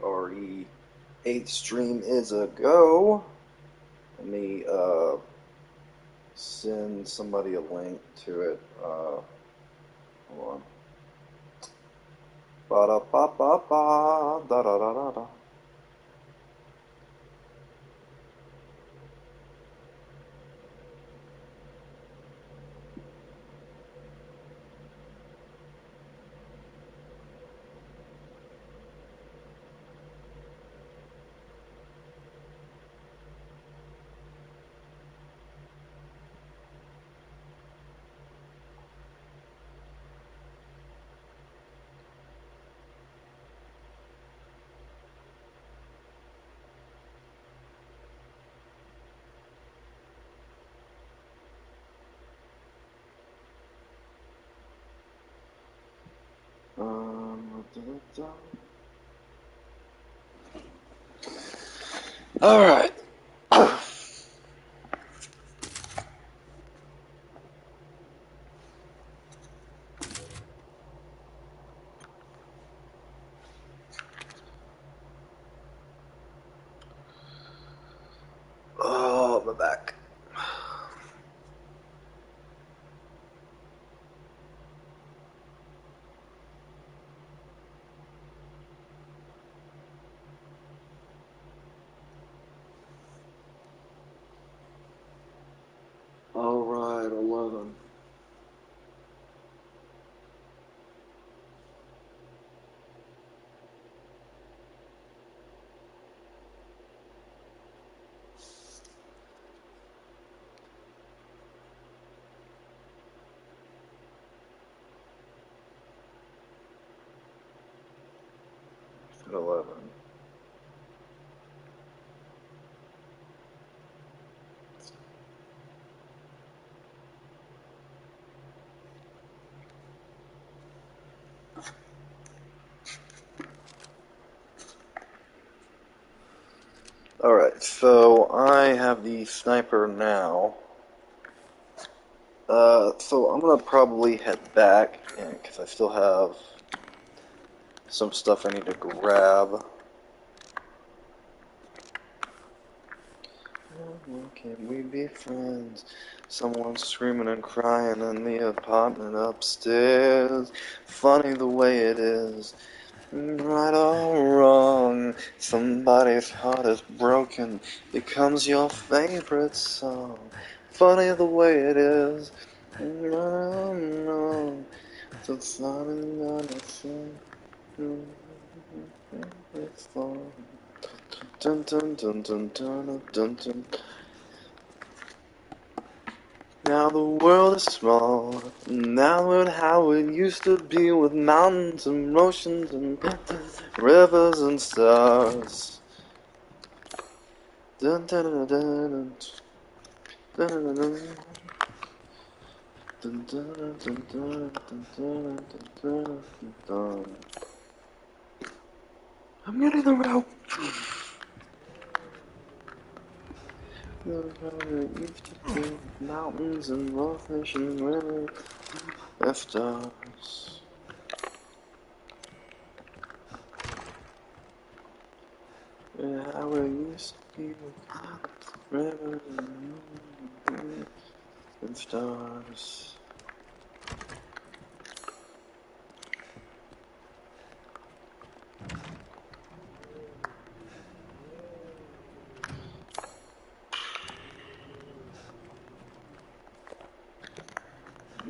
Re8 stream is a go. Let me send somebody a link to it. Hold on. Ba da ba ba ba da da da da da. All right. Oh, my back. All right, 11. At 11. Alright, so I have the sniper now. So I'm gonna probably head back, because I still have some stuff I need to grab. Can we be friends? Someone's screaming and crying in the apartment upstairs. Funny the way it is. Right or wrong, somebody's heart is broken, becomes your favorite song. Funny the way it is. Right or wrong, so something gonna sing. It's fun. Dun dun dun dun dun dun dun. Now the world is small, now look how it used to be, with mountains and oceans and rivers and stars. Dun dun dun dun dun dun dun dun dun dun dun dun dun. I'm getting the rope. Look how it used to be, with mountains and oceans and rivers and stars. Yeah, how it used to be, with rivers and stars.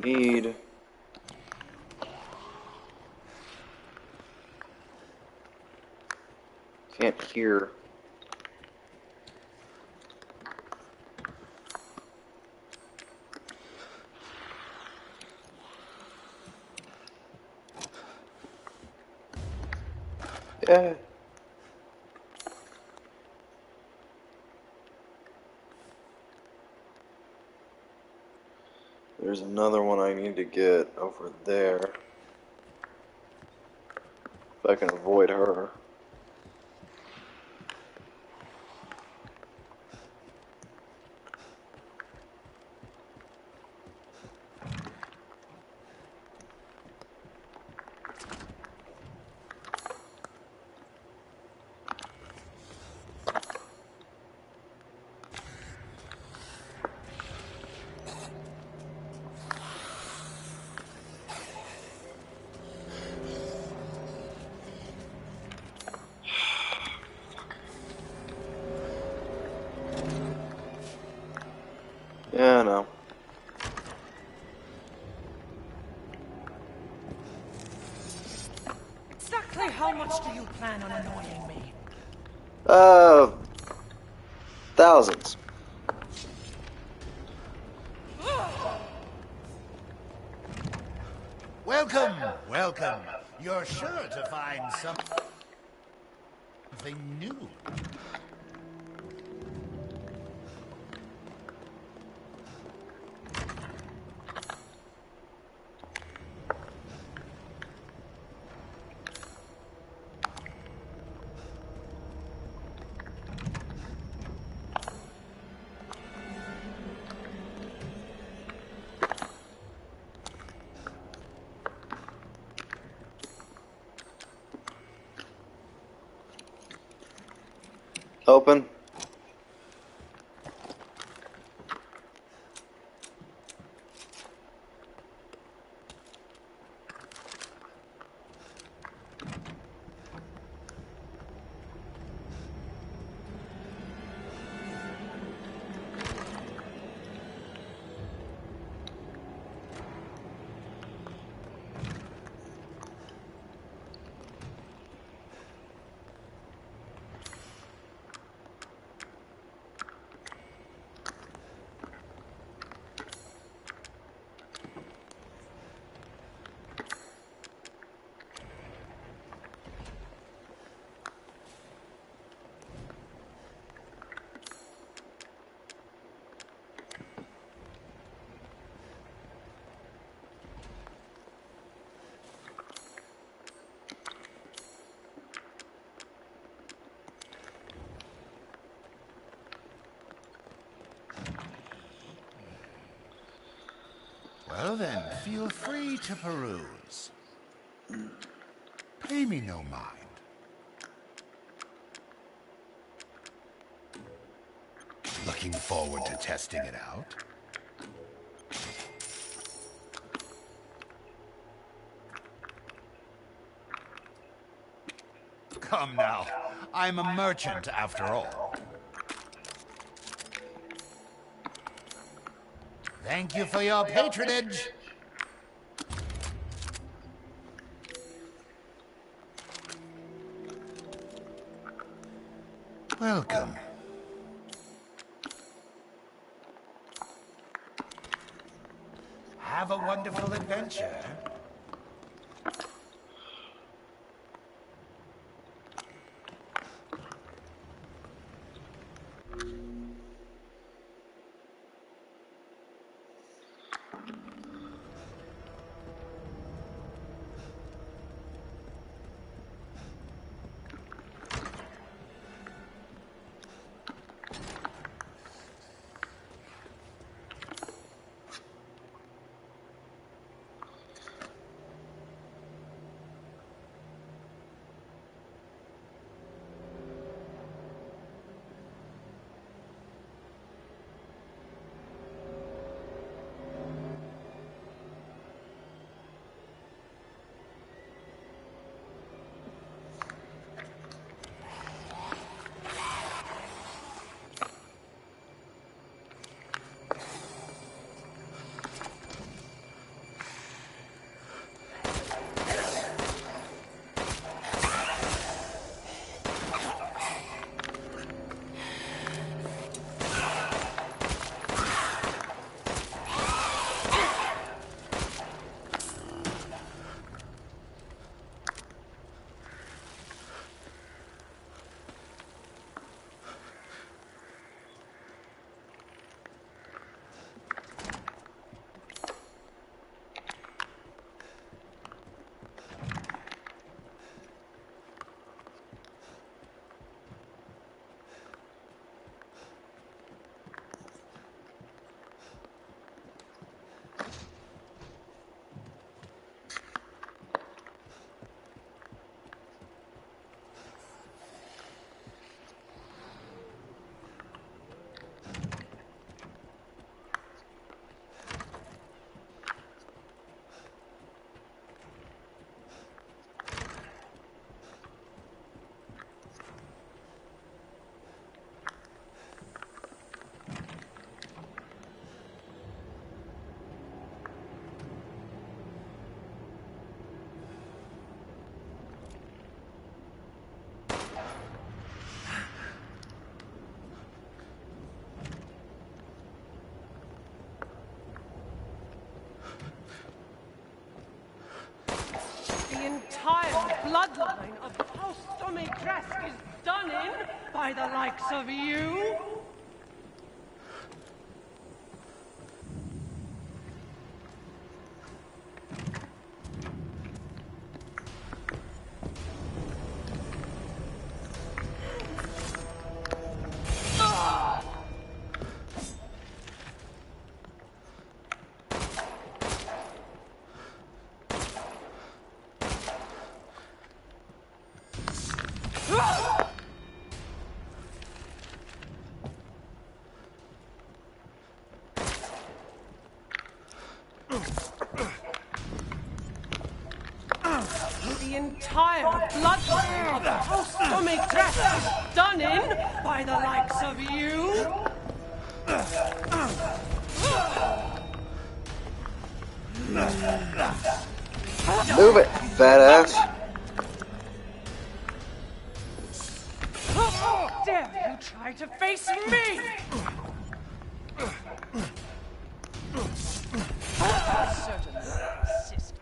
Need. Can't hear. Yeah. There's another one I need to get over there. If I can avoid her. much do you plan on annoying me? Thousands. Welcome, welcome. You're sure to find something new. Open. Well then, feel free to peruse. Pay me no mind. Looking forward to testing it out? Come now, I'm a merchant after all. Thank you for your patronage. Welcome. Have a wonderful adventure. bloodline of House Domatrask is done in by the likes of you? The entire bloodline of the House Domatrask is done in by the likes of you? Move it, fat ass. How dare you try to face me? Certainly persist.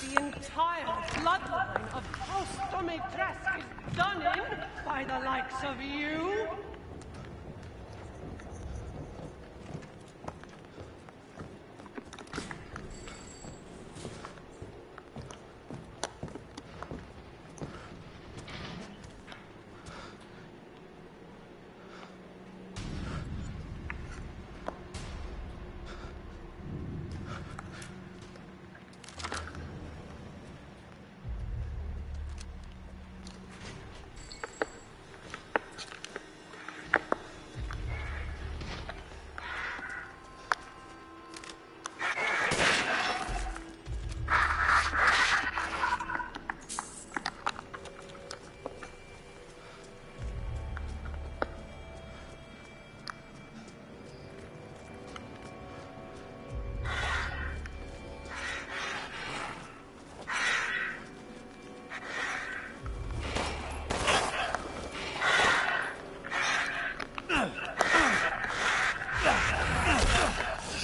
The entire bloodline of House Domatrask is done in by the likes of you?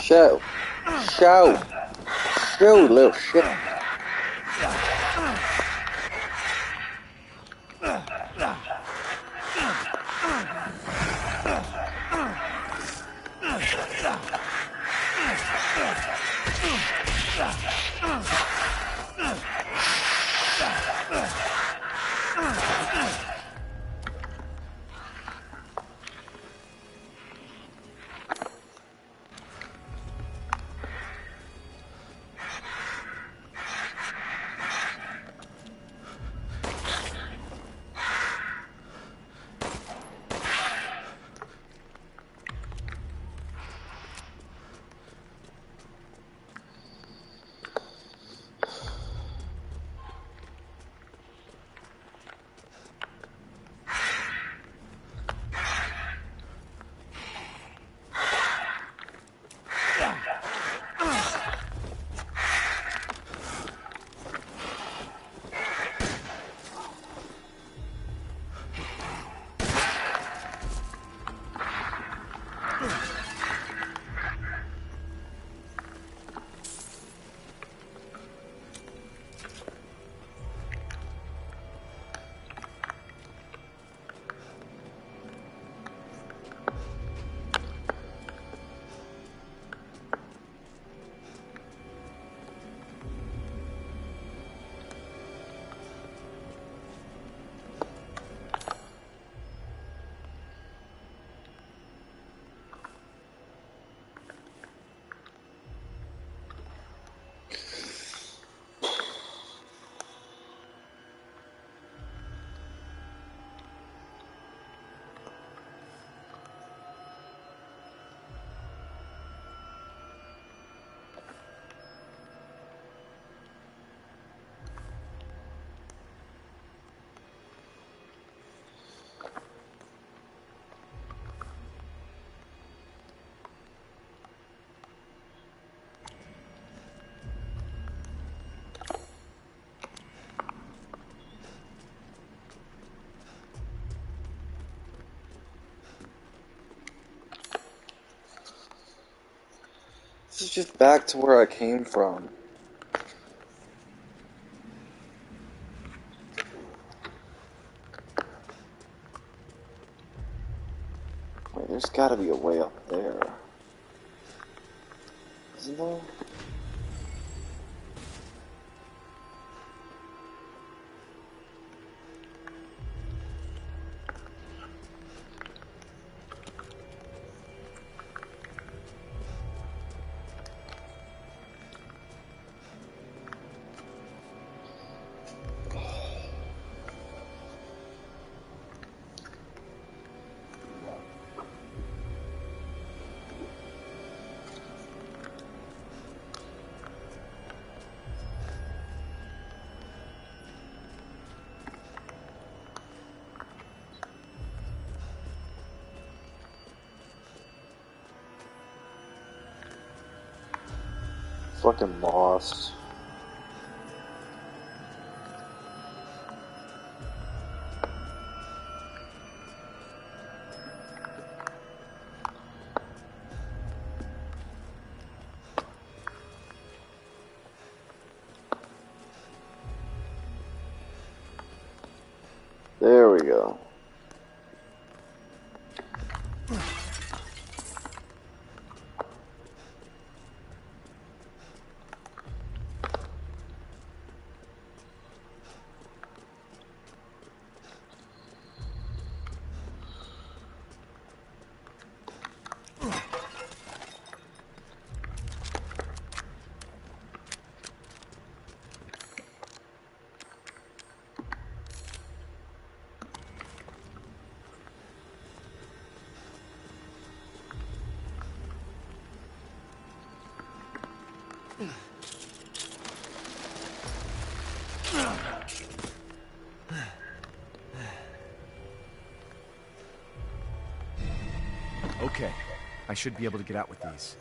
Show. Show. Show, little shit. This is just back to where I came from. Wait, there's gotta be a way up there. Isn't there? Fucking lost. There we go. Okay, I should be able to get out with these.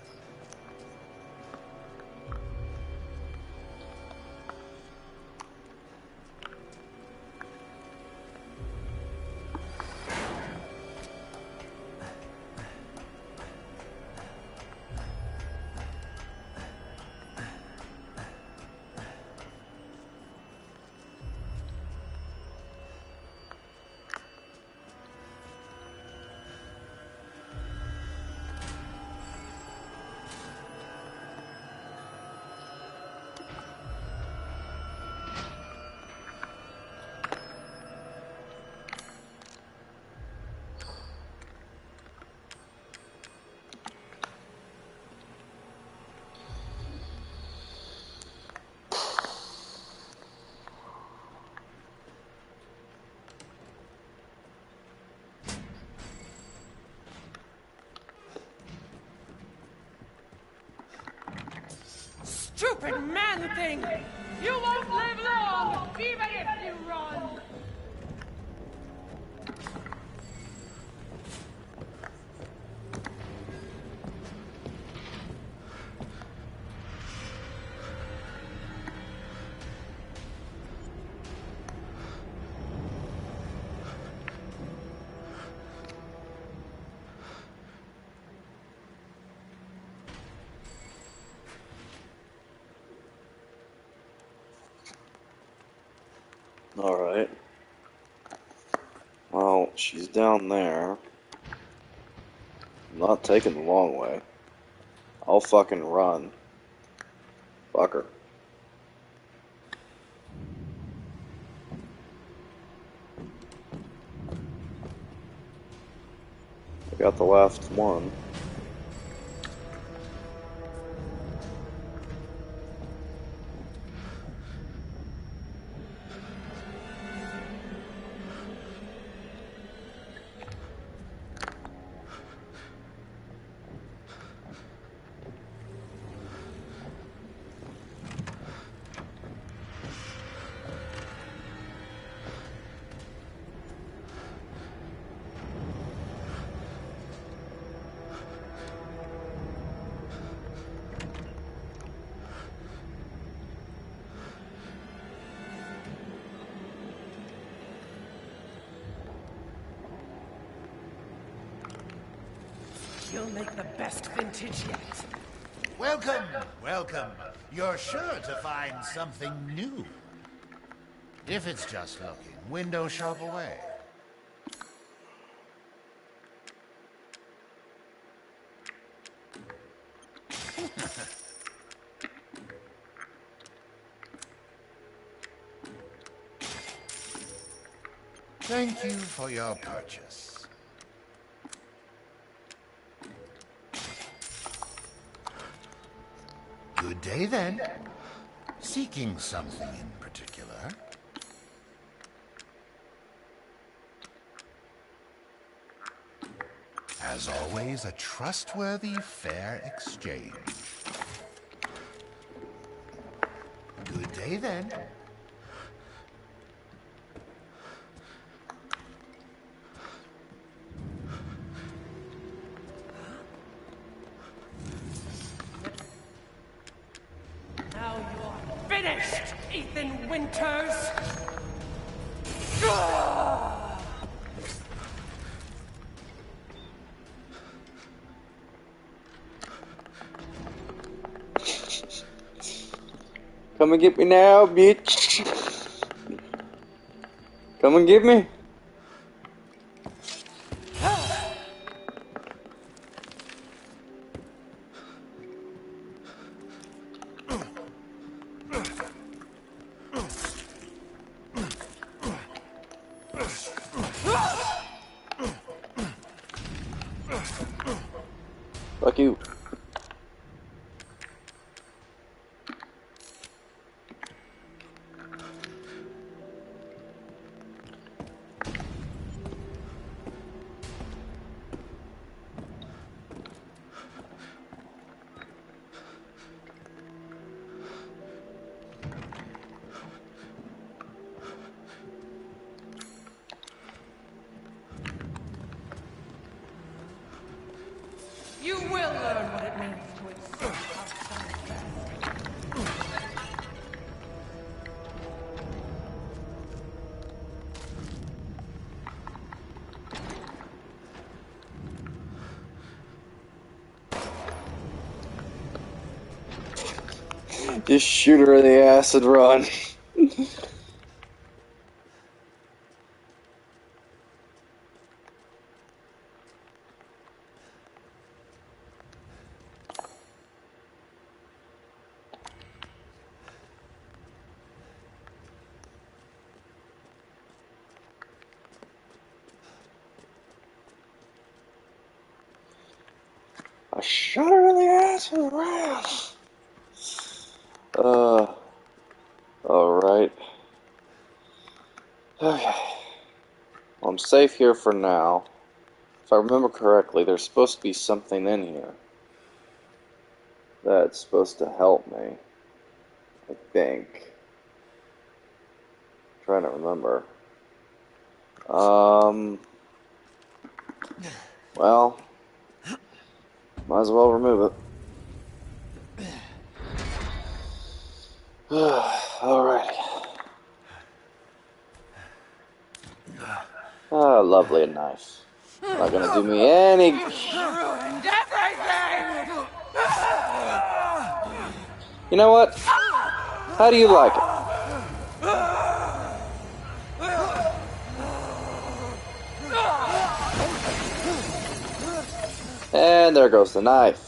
stupid man thing! You won't live long, even if you run! Alright. Well, she's down there. I'm not taking the long way. I'll fucking run. Fuck her. I got the last one. You'll make the best vintage yet. Welcome, welcome. You're sure to find something new. If it's just looking, window shop away. Thank you for your purchase. Good day, then. Seeking something in particular? As always, a trustworthy, fair exchange. Good day, then. Now you're finished, Ethan Winters! Come and get me now, bitch. Come and get me. Fuck you. You will learn what it means to exist outside that. Just shoot her in the acid run. I shot her in the ass with a round. Alright. Okay. Well, I'm safe here for now. If I remember correctly, there's supposed to be something in here that's supposed to help me. I think. I'm trying to remember. Well, might as well remove it. Alrighty. Ah, lovely and nice. Not gonna do me any. Ruined everything! You know what? How do you like it? And there goes the knife.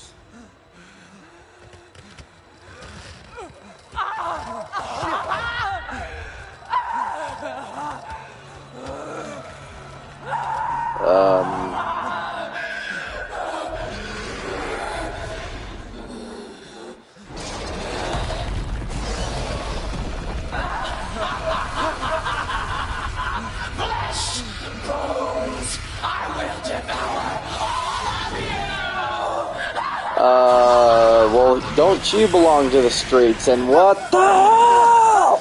Well, don't you belong to the streets, and what the hell?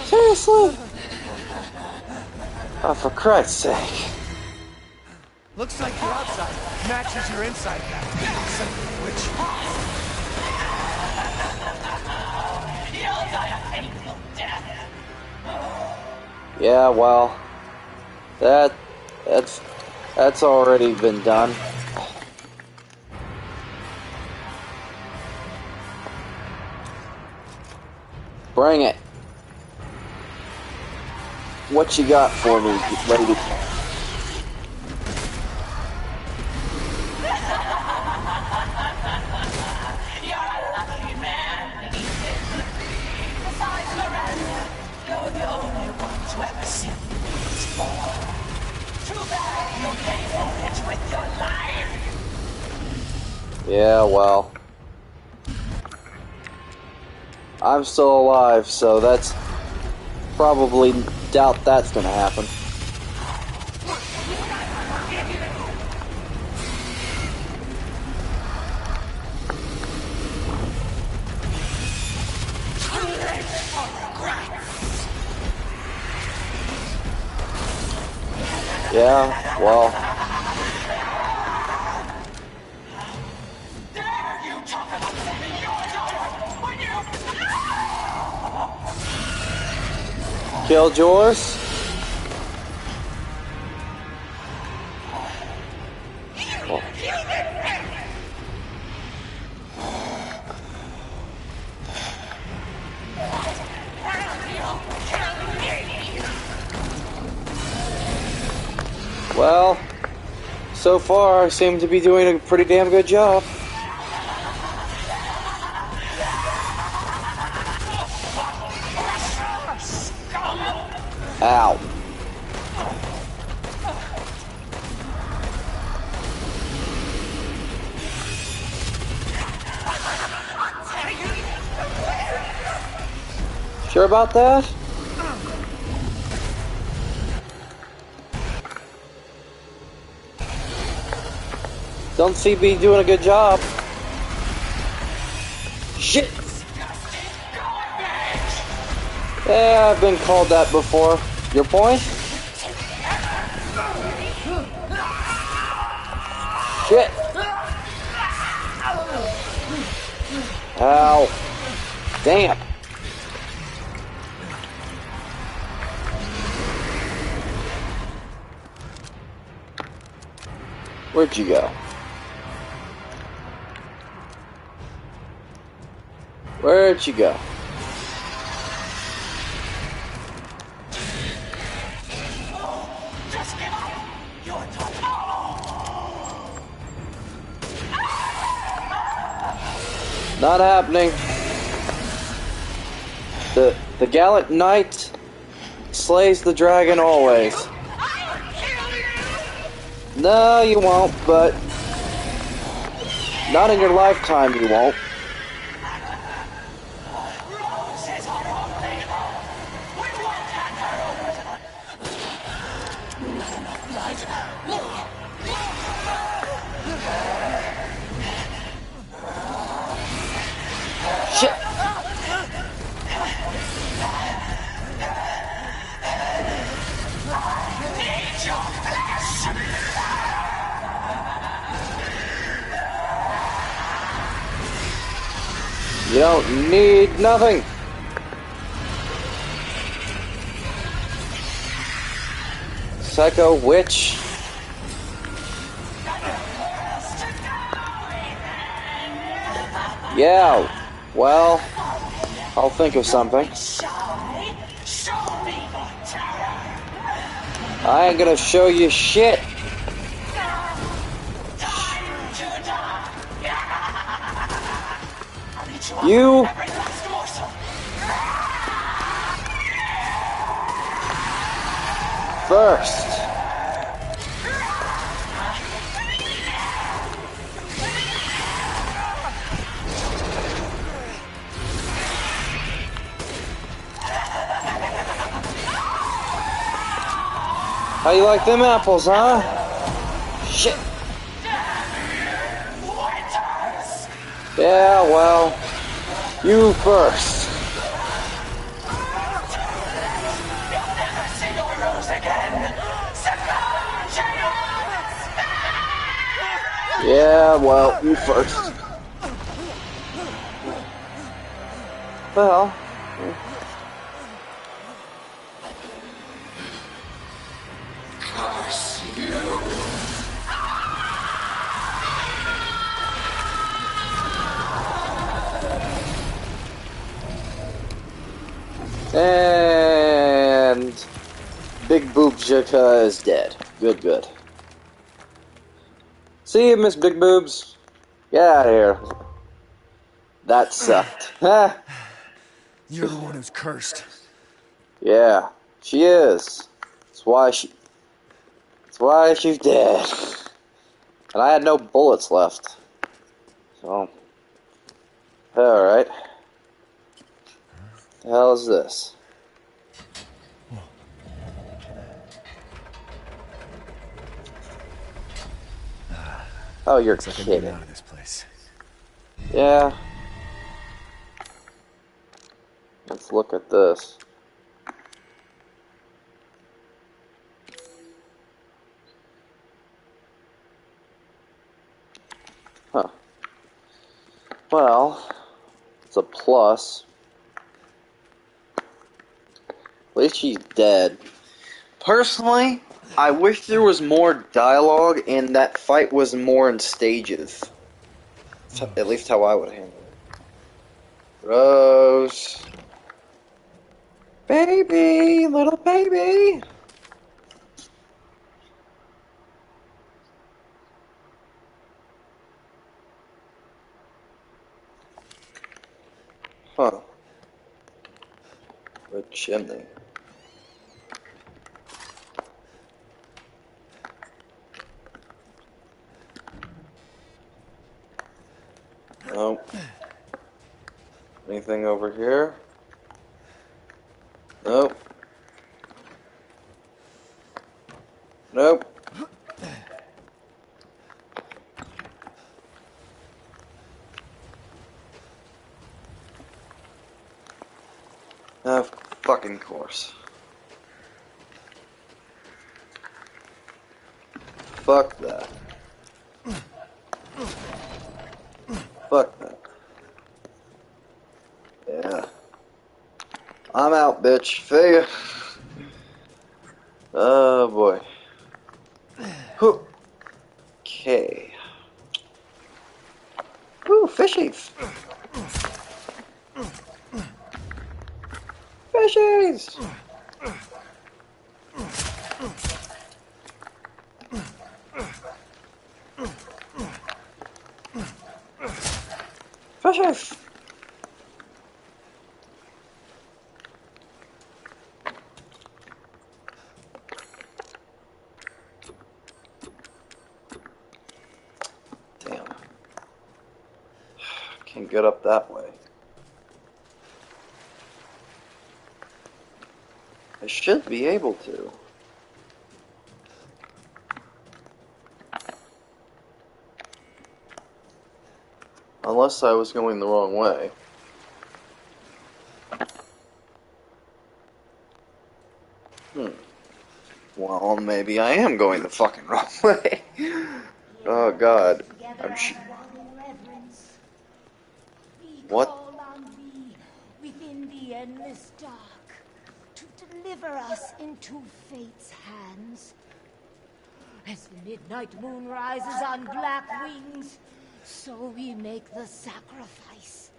Seriously? Oh, for Christ's sake. Looks like your outside matches your inside now. Which... You'll die a painful death. Yeah, well, that's already been done. Bring it. What you got for me, lady? Yeah, well, I'm still alive, so that's probably doubt that's gonna happen. Yeah, well. Killed yours? Oh. Well, so far I seem to be doing a pretty damn good job. Ow. Sure about that? Don't see me doing a good job. Shit! Yeah, I've been called that before. Your point? Shit! Ow. Damn. Where'd you go? Where'd you go? Not happening. The gallant knight slays the dragon always. No, you won't, but not in your lifetime you won't. You don't need nothing. Psycho witch. Yeah, well, I'll think of something. I ain't gonna show you shit. You first. How you like them apples, huh? Shit. Yeah, well, you first. Yeah, well, you first. Well. And Big Boob Jika is dead. Good, good. See you, Miss Big Boobs. Get out of here. That sucked. You're the one who's cursed. Yeah, she is. That's why she's dead. And I had no bullets left. So, alright. The hell is this? Oh, you're Looks like I'm kidding. getting out of this place. Yeah. Let's look at this. Huh. Well, it's a plus. At least she's dead. Personally, I wish there was more dialogue and that fight was more in stages. That's at least how I would handle it. Rose. Baby, little baby. Huh. The chimney. Nope. Anything over here? Nope. Nope. Of fucking course. Fuck that. Fuck that. Yeah. I'm out, bitch. See ya. Oh boy. Okay. Ooh, fishies. Fishies. Fishies. Damn. Can't get up that way. I should be able to. Unless I was going the wrong way. Well, maybe I am going the fucking wrong way. Oh god. I'm What? the endless dark to deliver us into fate's hands. As the midnight moon rises on black wings, so we make the sacrifice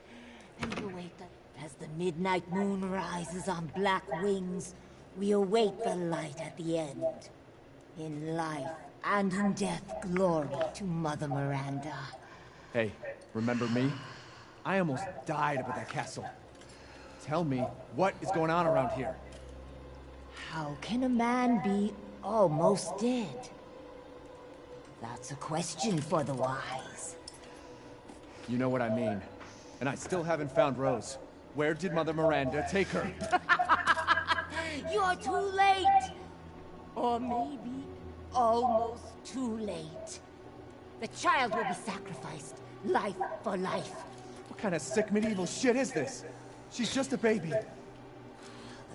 and await the... As the midnight moon rises on black wings, we await the light at the end. In life and in death, glory to Mother Miranda. Hey, remember me? I almost died up at that castle. Tell me, what is going on around here? How can a man be almost dead? That's a question for the wise. You know what I mean. And I still haven't found Rose. Where did Mother Miranda take her? You're too late! Or maybe almost too late. The child will be sacrificed, life for life. What kind of sick medieval shit is this? She's just a baby. The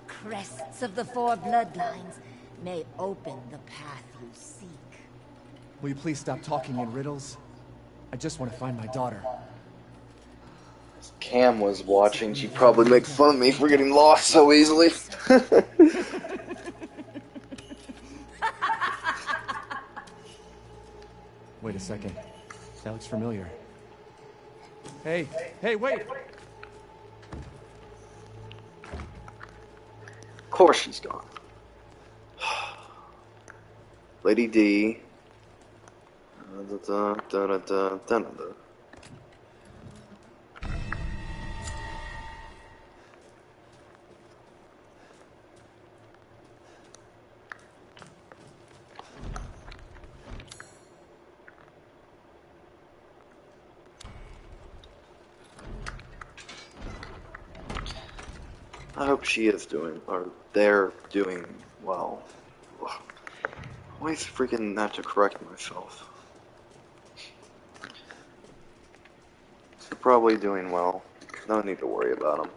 crests of the four bloodlines may open the path you seek. Will you please stop talking in riddles? I just want to find my daughter. If Cam was watching, she'd probably make fun of me for getting lost so easily. Wait a second. That looks familiar. Hey, wait! Of course she's gone. Lady D. I hope she is doing, or they're doing well. I always freaking have to correct myself. They're probably doing well. No need to worry about them.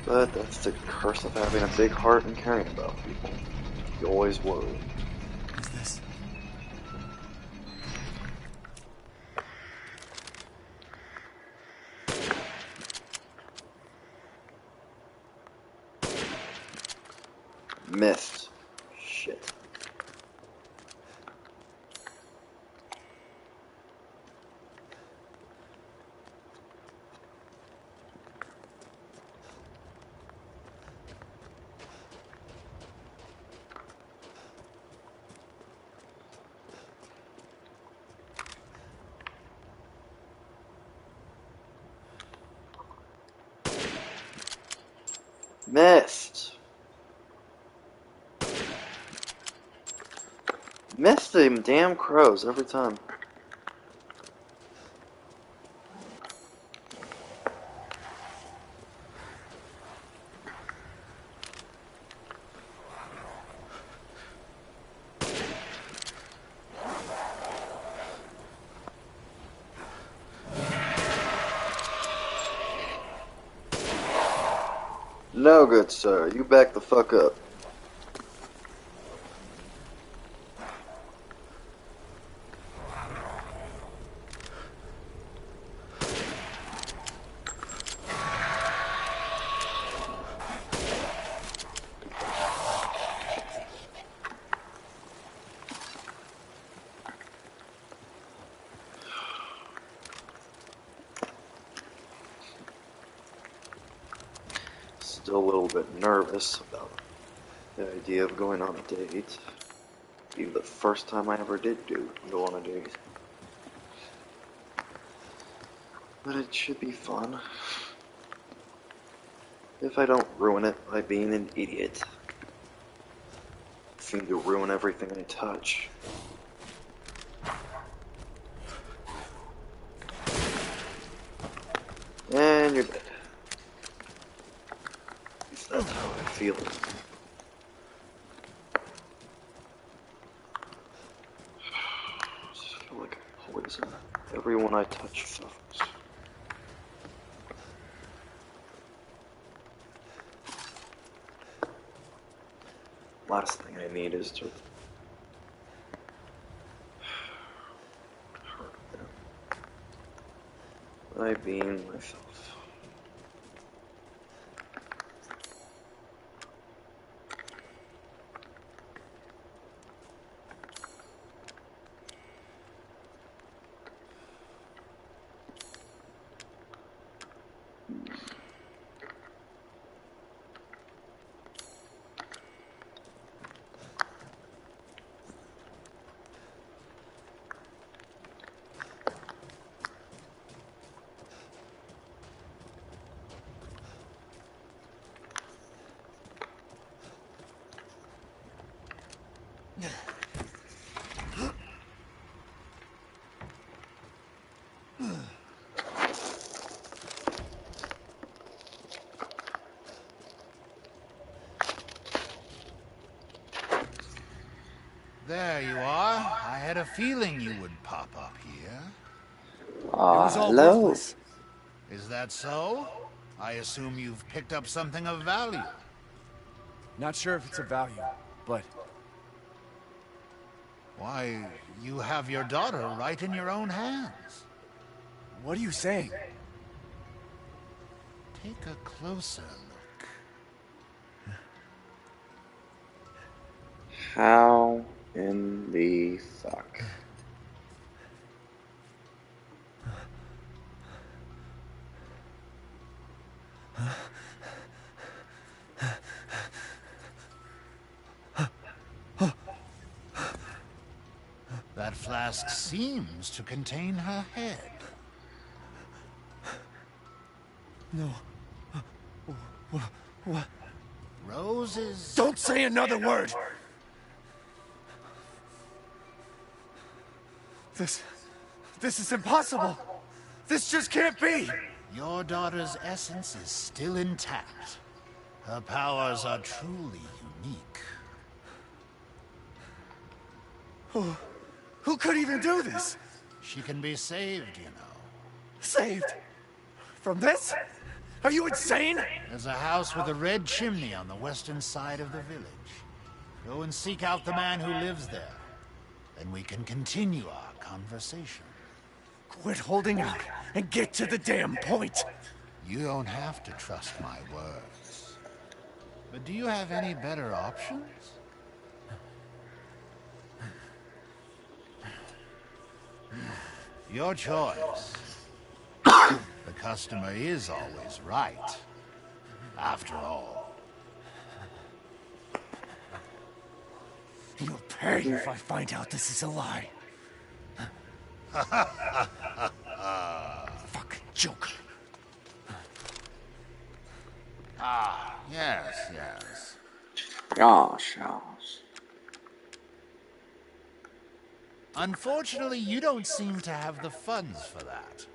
But that's the curse of having a big heart and caring about people. You always worry. What's this? Missed. Shit. Missed. Missed them damn crows every time. No, good sir. You back the fuck up. Still a little bit nervous about the idea of going on a date. Even the first time I ever did go on a date. But it should be fun. If I don't ruin it by being an idiot. I seem to ruin everything I touch. And you're dead. At least that's how I feel. I just feel like a poison. Everyone I touch suffers. Last thing I need is to hurt them. I beam myself. There you are. I had a feeling you would pop up here. It was all Hello. worthless. Is that so? I assume you've picked up something of value. Not sure if it's of value, but Why, you have your daughter right in your own hands. what are you saying? Take a closer look. How in the fuck? That flask seems to contain her head. No. What? Roses. Don't say another word! This is impossible! This just can't be! Your daughter's essence is still intact. Her powers are truly unique. Who could even do this? She can be saved, you know. Saved? From this? Are you insane? There's a house with a red chimney on the western side of the village. Go and seek out the man who lives there. Then we can continue our conversation. Quit holding out and get to the damn point! You don't have to trust my words. But do you have any better options? Your choice. The customer is always right. After all. You'll pay if I find out this is a lie. Fucking joker. Ah, yes. Gosh. Unfortunately, you don't seem to have the funds for that.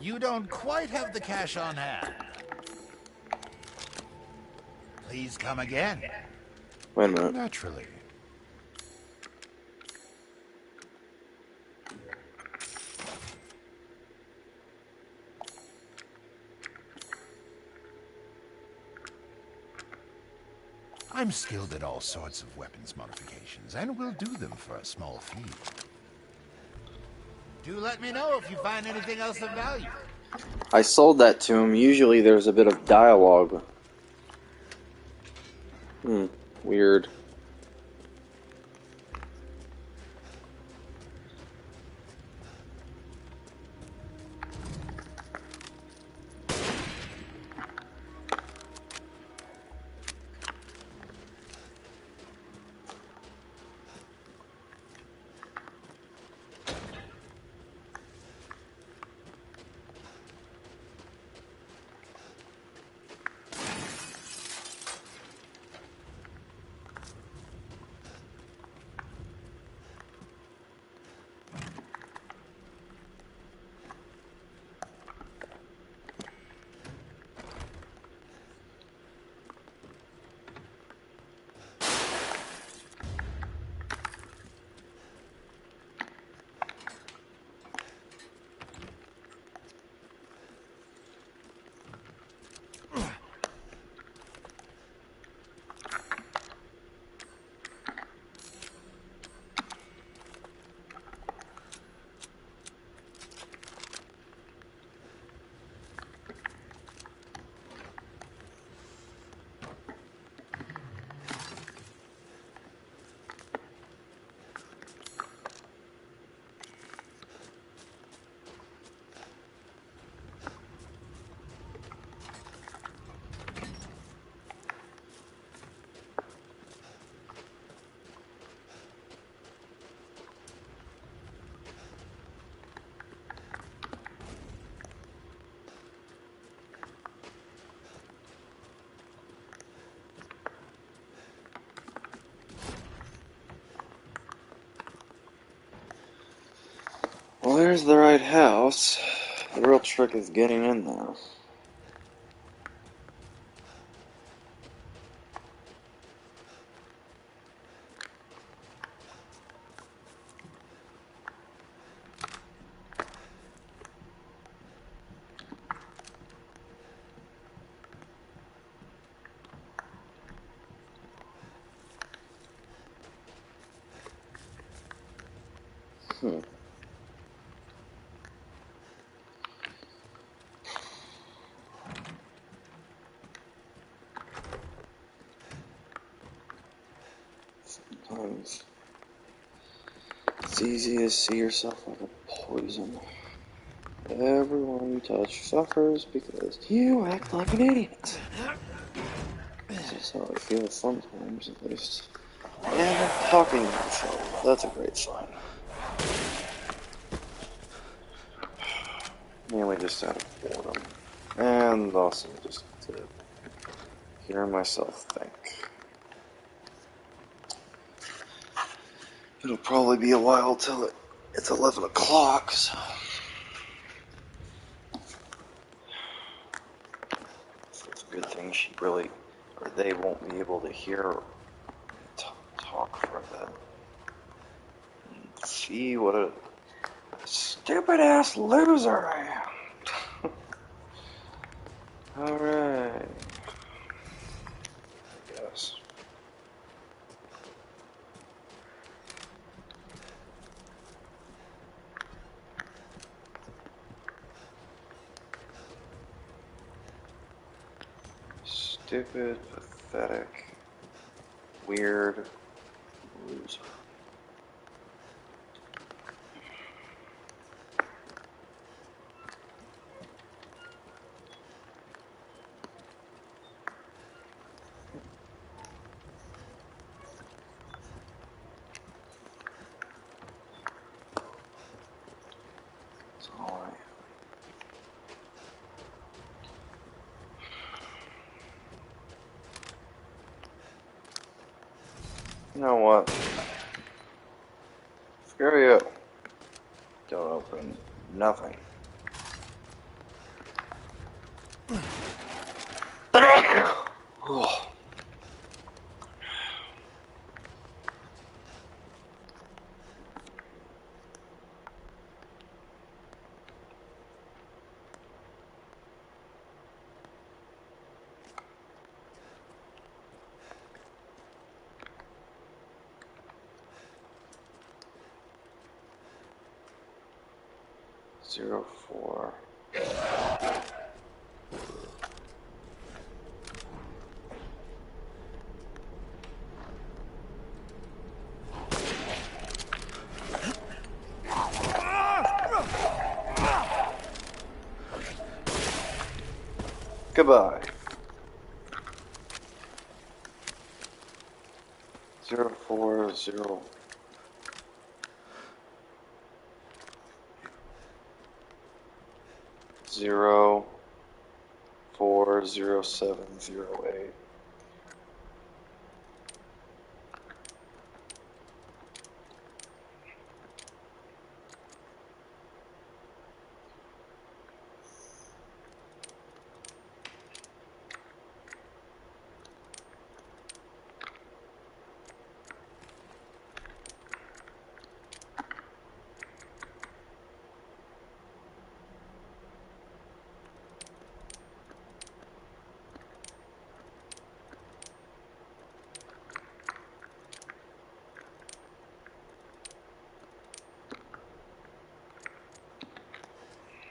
You don't quite have the cash on hand. Please come again. Wait a minute. Naturally. I'm skilled at all sorts of weapons modifications, and will do them for a small fee. Do let me know if you find anything else of value. I sold that to him. Usually there's a bit of dialogue. Weird. Well, there's the right house. The real trick is getting in there. Hmm. Sometimes it's easy to see yourself like a poison. Everyone you touch suffers because you act like an idiot. This is how I feel sometimes, at least. And I'm talking to myself. That's a great sign. Mainly just out of boredom. And also just to hear myself think. It'll probably be a while till it's 11 o'clock, so... It's a good thing she really, or they won't be able to hear talk for a bit. See what a stupid ass loser I am. Alright. I guess. Stupid, pathetic, weird loser. It's alright. You know what? Screw you. Don't open nothing. Oh. 04. Goodbye. 040. 040708.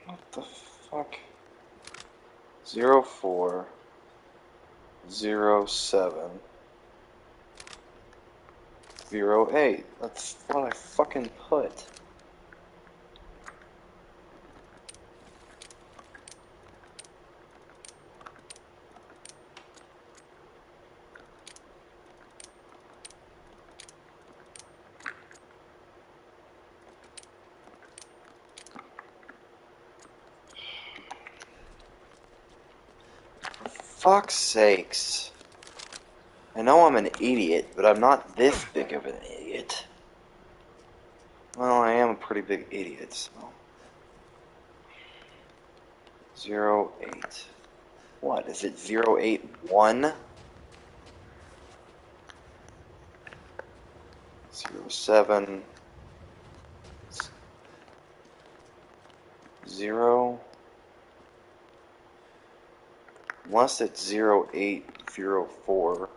What the fuck? 040708. That's what I fucking put. Fuck's sakes. I know I'm an idiot, but I'm not this big of an idiot. Well, I am a pretty big idiot, so. 08. What, is it 081? 07. 0. Unless it's 0804.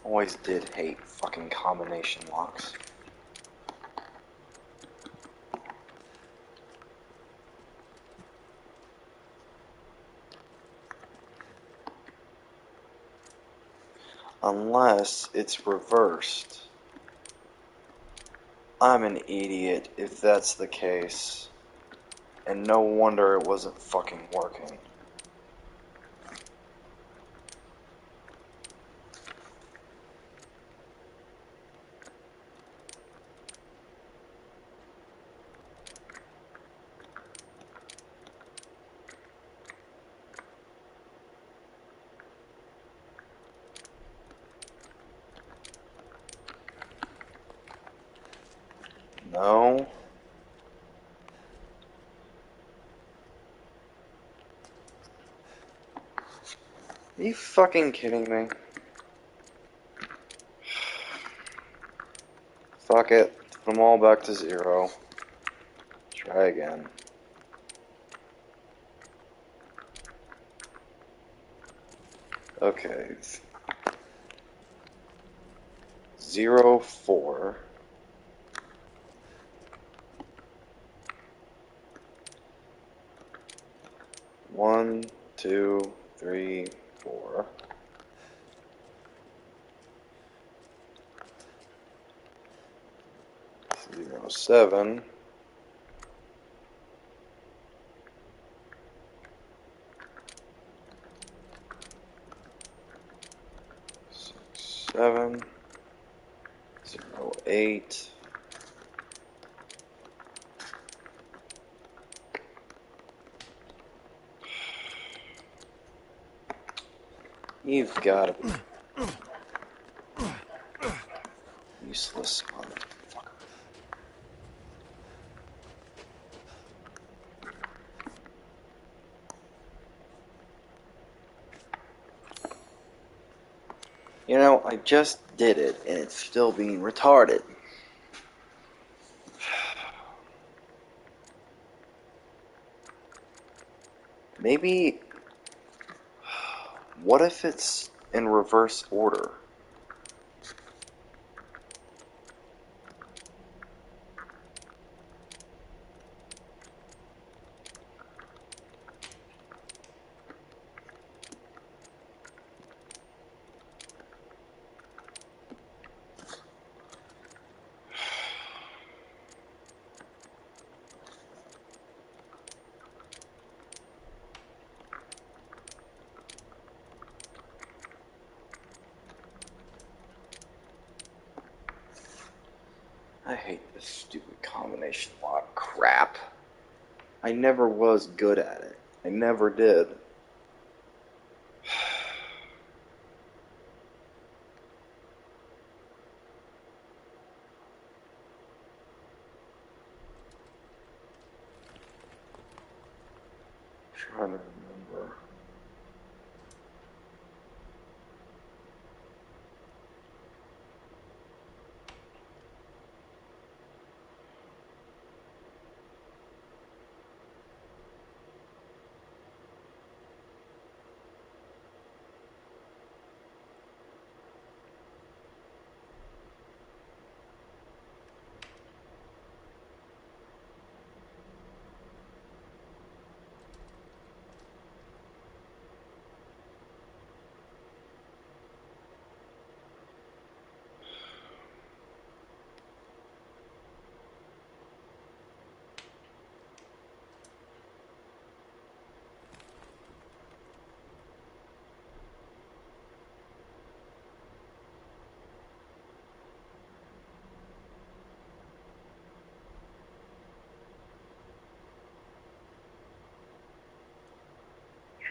Always did hate fucking combination locks. Unless it's reversed. I'm an idiot if that's the case. And no wonder it wasn't fucking working. No. Are you fucking kidding me? Fuck it. Put them all back to 0. Try again. Okay. 04. 1, 2, 3, 4. 07. 7. 08. You've got to be useless motherfucker. You know, I just did it, and it's still being retarded. Maybe... What if it's in reverse order? I hate this stupid combination lock crap. I never was good at it. I never did. Trying to remember.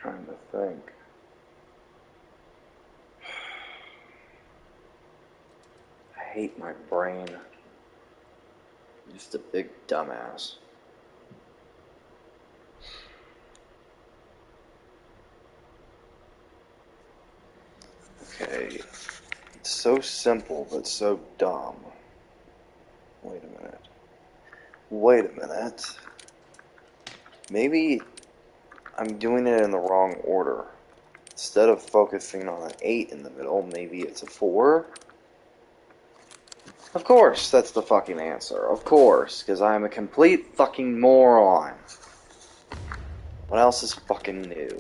trying to think. I hate my brain. I'm just a big dumbass. Okay. It's so simple, but so dumb. Wait a minute. Wait a minute. Maybe I'm doing it in the wrong order. Instead of focusing on an 8 in the middle, maybe it's a 4? Of course, that's the fucking answer. Of course, because I'm a complete fucking moron. What else is fucking new?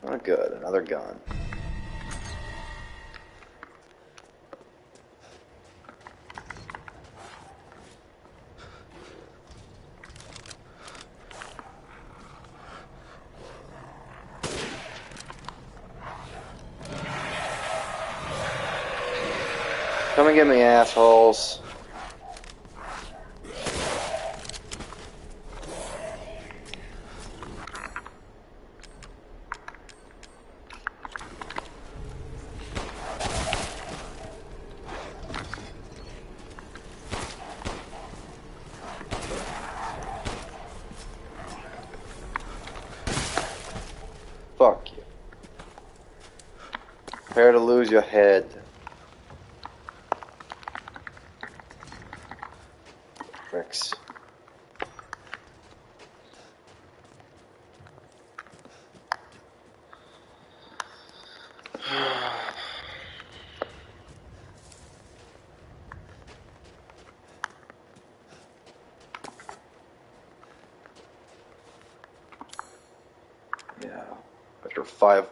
Oh, good. Another gun. Come and get me, assholes. Fuck you. Prepare to lose your head. Pricks. Yeah. After 5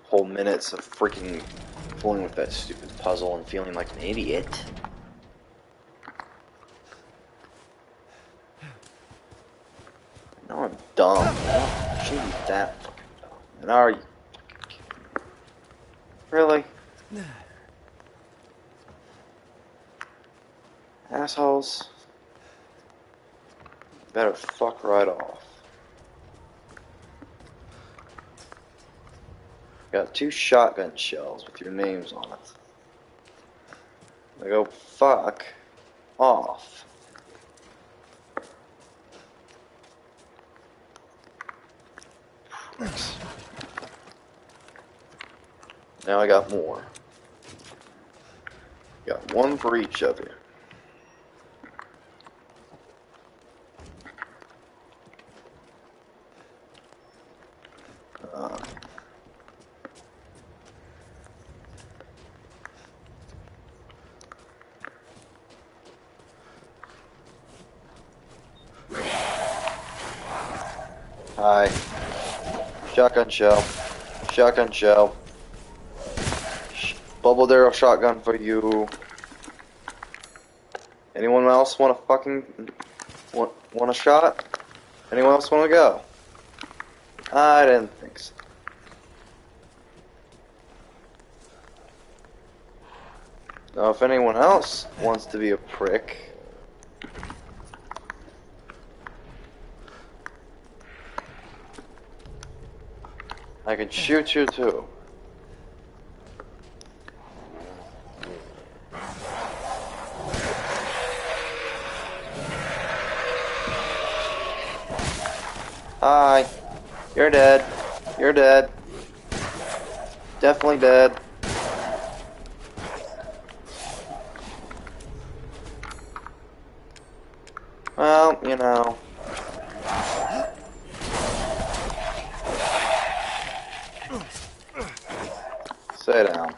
whole minutes of freaking fooling with that stupid puzzle and feeling like an idiot. No, I'm dumb. I shouldn't be that fucking dumb. And are you fucking kidding me? Really? Assholes. Better fuck right off. Got 2 shotgun shells with your names on it. They go fuck off. Pricks. Now I got more. Got 1 for each of you. Hi. Shotgun shell. Shotgun shell. Bubble barrel shotgun for you. Anyone else want a fucking want a shot? Anyone else want to go? I didn't think so. Now, if anyone else wants to be a prick, I can shoot you too. Hi. You're dead. You're dead. Definitely dead. Well, you know. Sit down.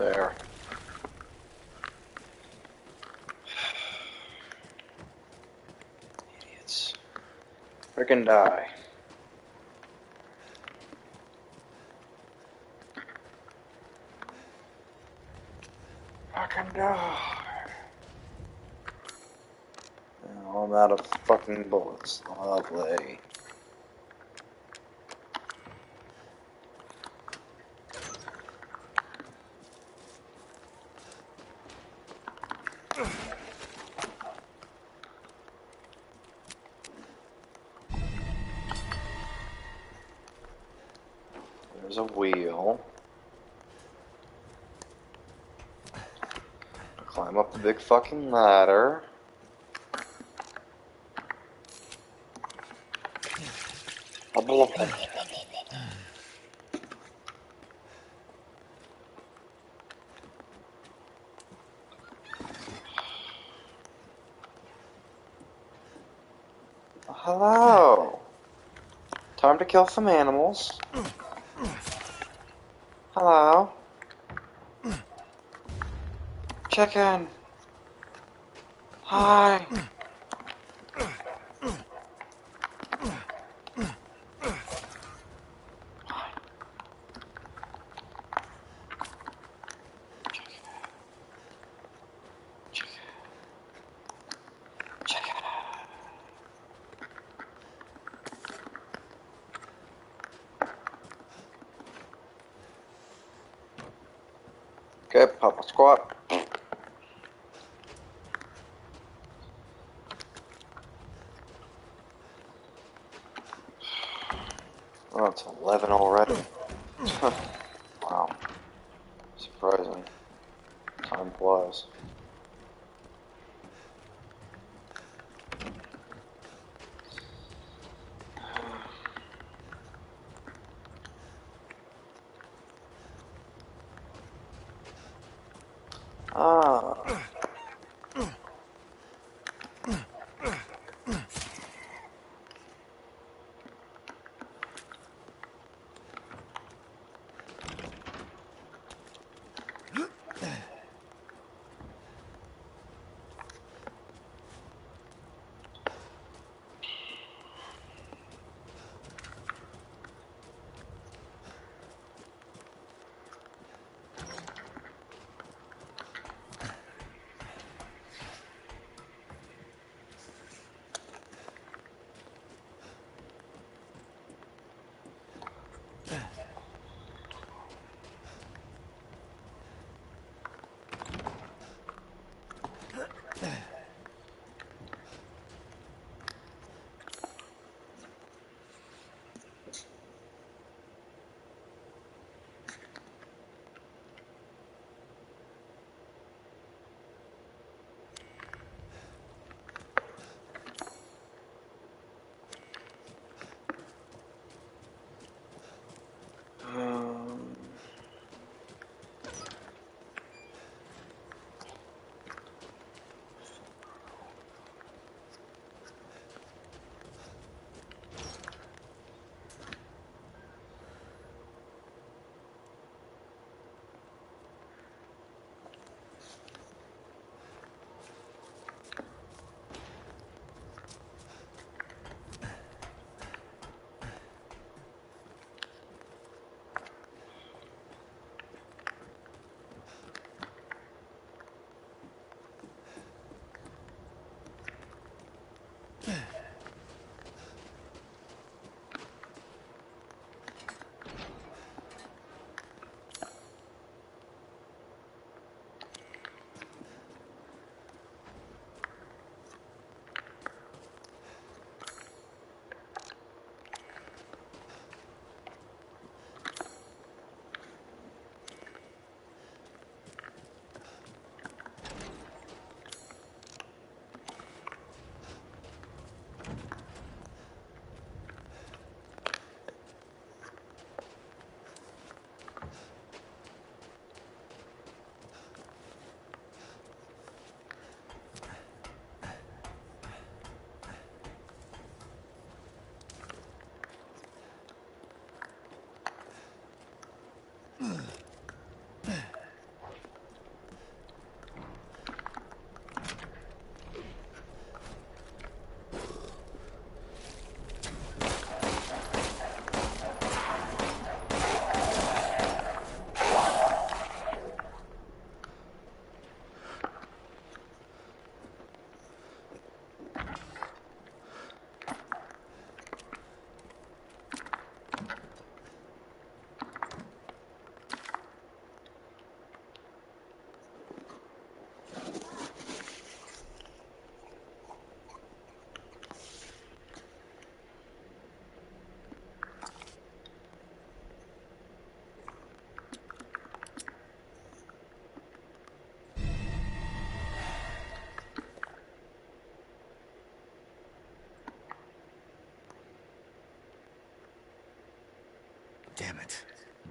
There. Idiots. Frickin' die. Fucking die. Oh, I'm out of fucking bullets. Lovely. There's a wheel. Climb up the big fucking ladder. Hello. Time to kill some animals. Hello. Chicken. Hi. Okay, Papa Squat. Oh, it's 11 already. Wow. Surprising. Time flies. Ah.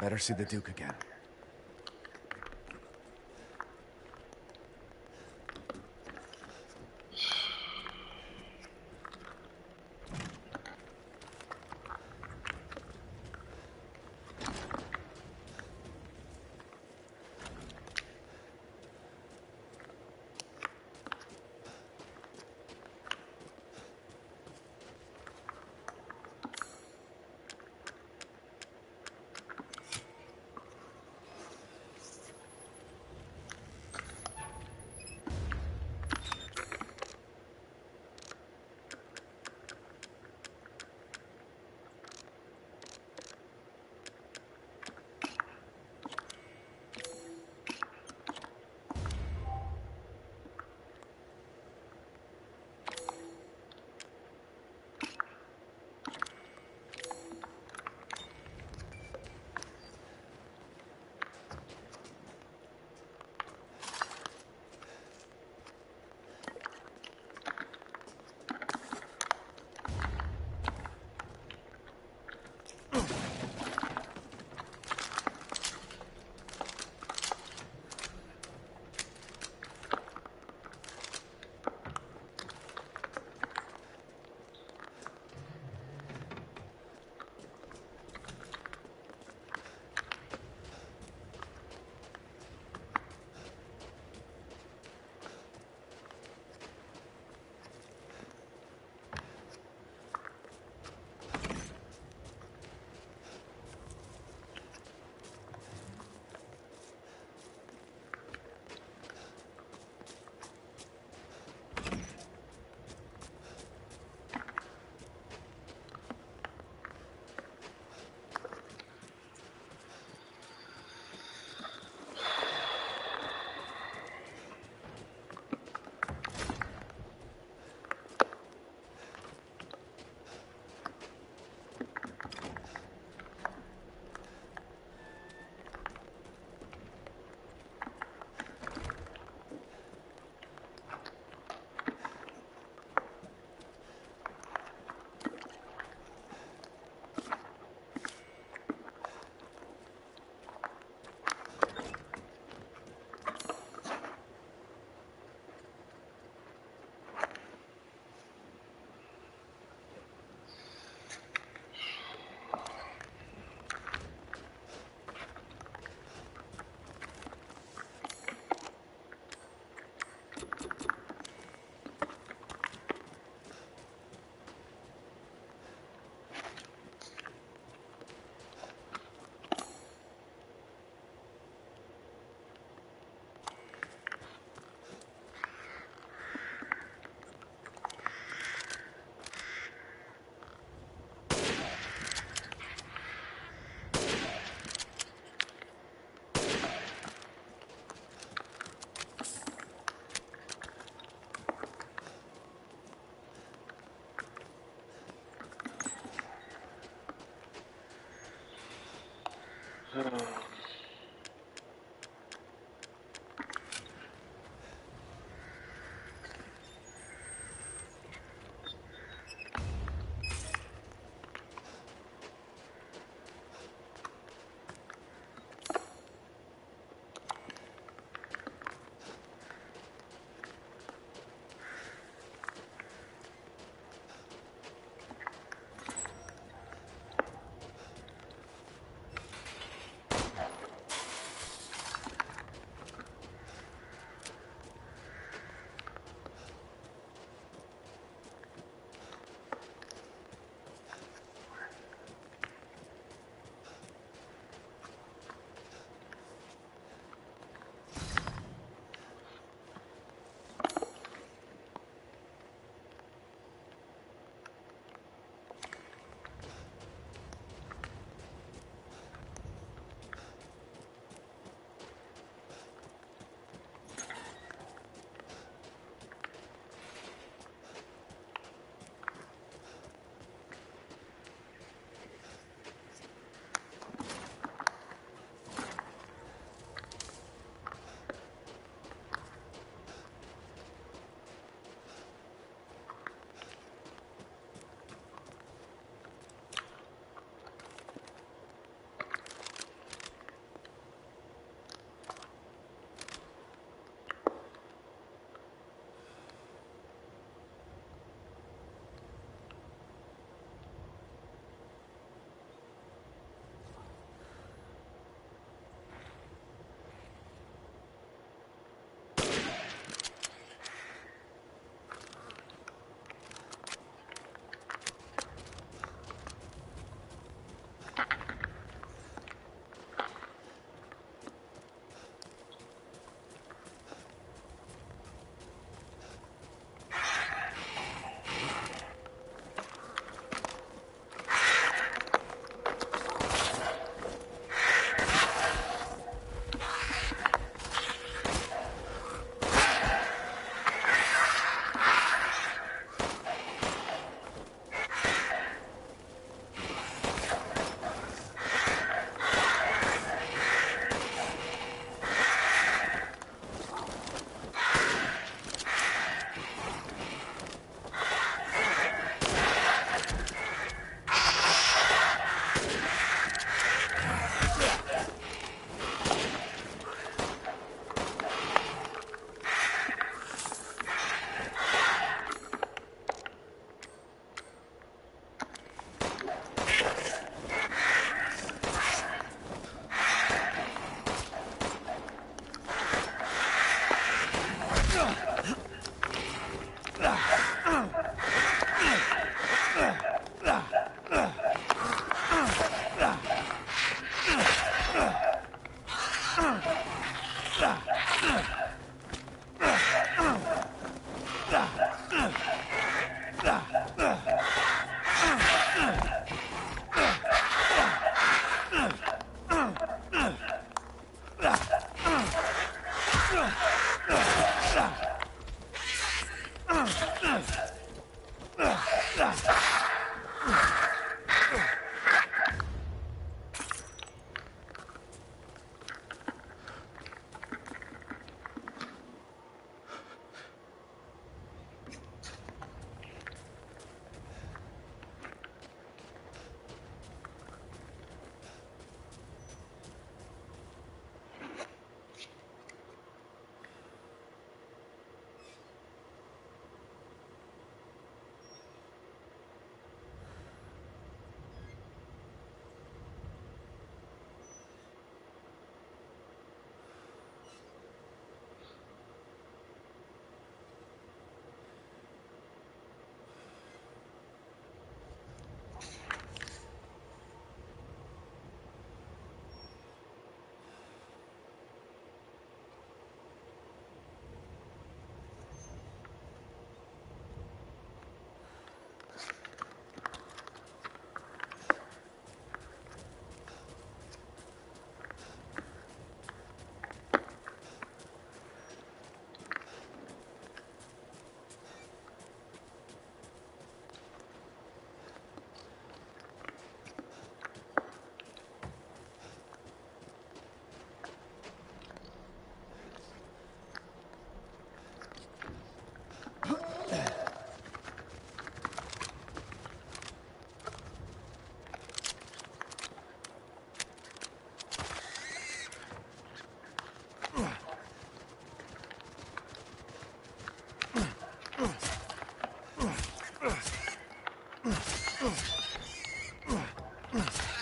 Better see the Duke again.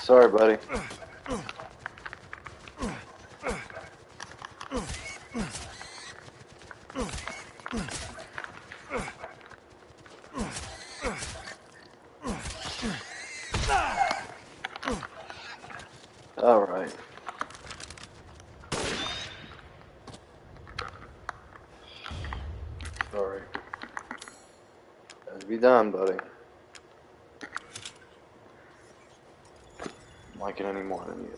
Sorry, buddy. All right. Sorry. Gotta be done, buddy. I'm like it any more than you.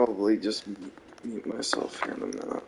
probably just mute myself here in a minute.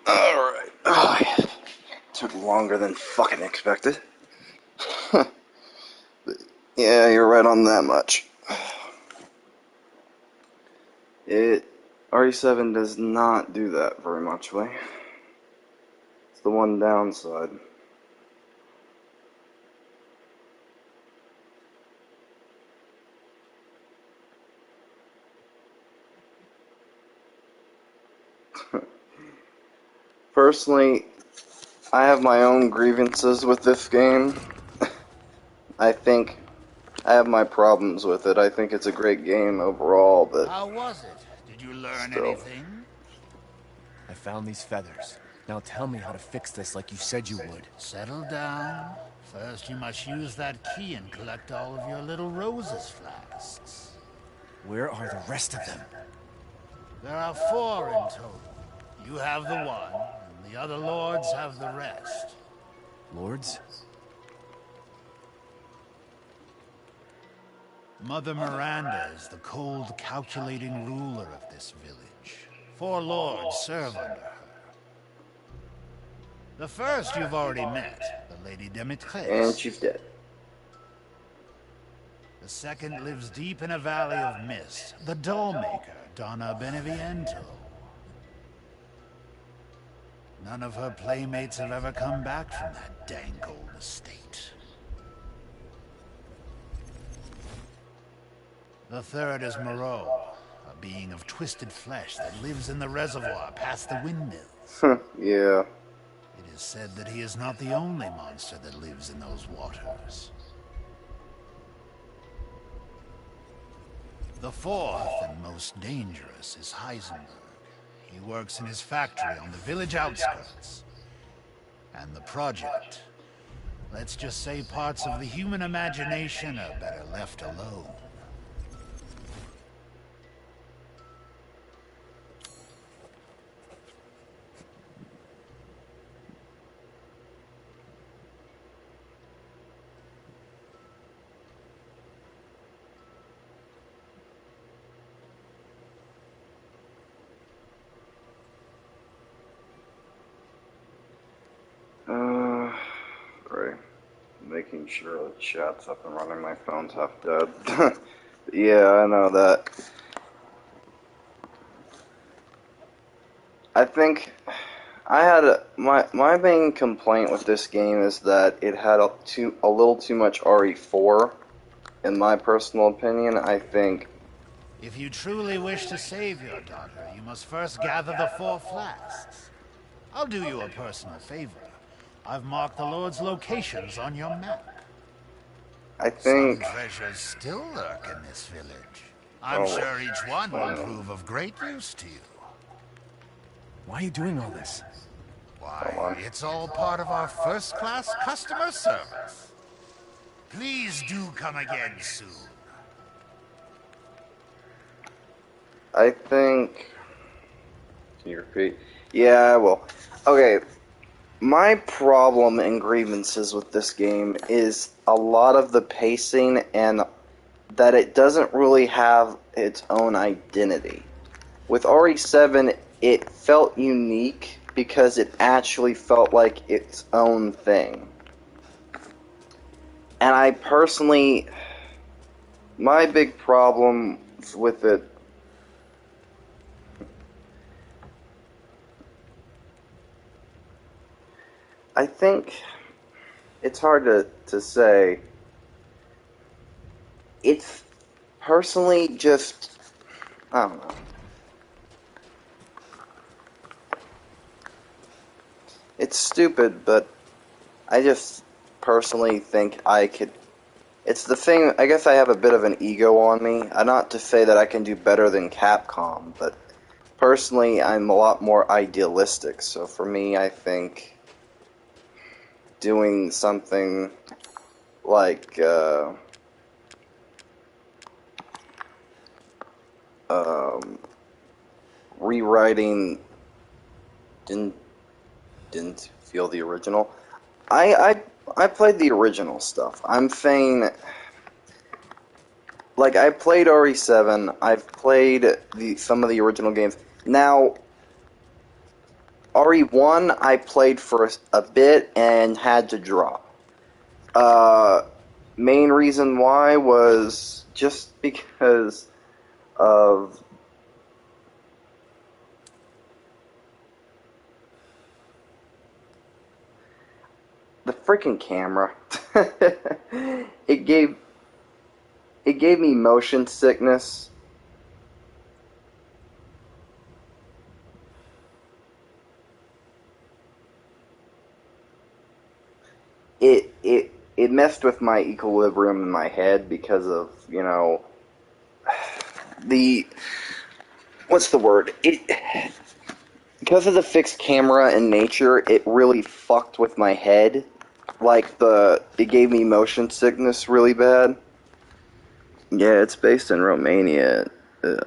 Alright. Oh, yeah. Took longer than fucking expected. Yeah, you're right on that much. RE7 does not do that very much, way. It's the one downside. Personally, I have my own grievances with this game. I think I have my problems with it. I think it's a great game overall, but How was it? Did you learn still. anything? I found these feathers. Now tell me how to fix this like you said you would. Settle down. First, you must use that key and collect all of your little roses flasks. Where are the rest of them? There are 4 in total. You have the one, and the other lords have the rest. Lords? Mother Miranda is the cold, calculating ruler of this village. 4 lords serve under her. The first you've already met, the Lady And Demetres. she's dead. The second lives deep in a valley of mist, the doll-maker, Donna Beneviento. None of her playmates have ever come back from that dank old estate. The third is Moreau, a being of twisted flesh that lives in the reservoir past the windmills. Yeah. It is said that he is not the only monster that lives in those waters. The fourth and most dangerous is Heisenberg. He works in his factory on the village outskirts. And the project. Let's just say parts of the human imagination are better left alone. Right. Making sure the chat's up and running. My phone's half dead. Yeah, I know that. I think I had my main complaint with this game is that it had a little too much RE4. In my personal opinion, I think. If you truly wish to save your daughter, you must first gather the 4 flasks. I'll do you a personal favor. I've marked the Lord's locations on your map. I think. Some treasures still lurk in this village. I'm sure each one will prove of great use to you. Why are you doing all this? Why, it's all part of our first-class customer service. Please do come again soon. I think. Can you repeat? Yeah, I will. Okay. My problem and grievances with this game is a lot of the pacing and that it doesn't really have its own identity. With RE7, it felt unique because it actually felt like its own thing. And I personally, my big problem with it I think it's hard to say. It's personally just, I don't know. It's stupid, but I just personally think I could. It's the thing, I guess I have a bit of an ego on me. Not to say that I can do better than Capcom, but personally I'm a lot more idealistic. So for me, I think doing something like rewriting didn't feel the original. I played the original stuff. I'm saying, like, I played RE7. I've played some of the original games. Now, RE1 I played for a bit and had to drop. Main reason why was just because of the freaking camera. it gave me motion sickness. It messed with my equilibrium in my head because of, you know, what's the word? Because of the fixed camera in nature, it really fucked with my head. Like, it gave me motion sickness really bad. Yeah, it's based in Romania,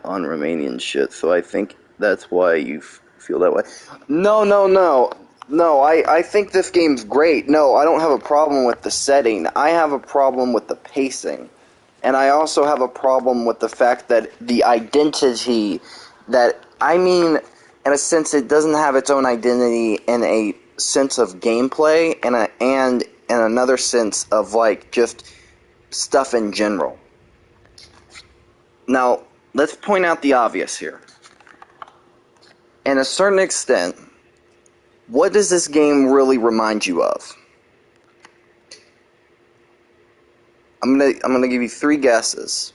on Romanian shit, so I think that's why you feel that way. No, I think this game's great. No, I don't have a problem with the setting. I have a problem with the pacing. And I also have a problem with the fact that the identity in a sense, it doesn't have its own identity in a sense of gameplay and in another sense of, like, just stuff in general. Now, let's point out the obvious here. In a certain extent, what does this game really remind you of? I'm gonna give you 3 guesses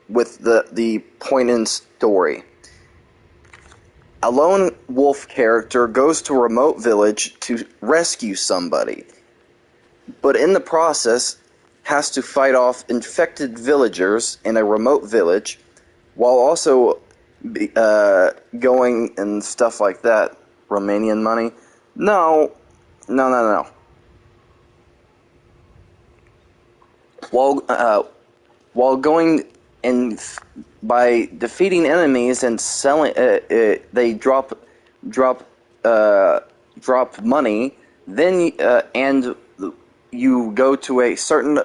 with the point in story. A lone wolf character goes to a remote village to rescue somebody, but in the process has to fight off infected villagers in a remote village while also going and stuff like that. Romanian money? No. While going and by defeating enemies and selling, they drop money. Then and you go to a certain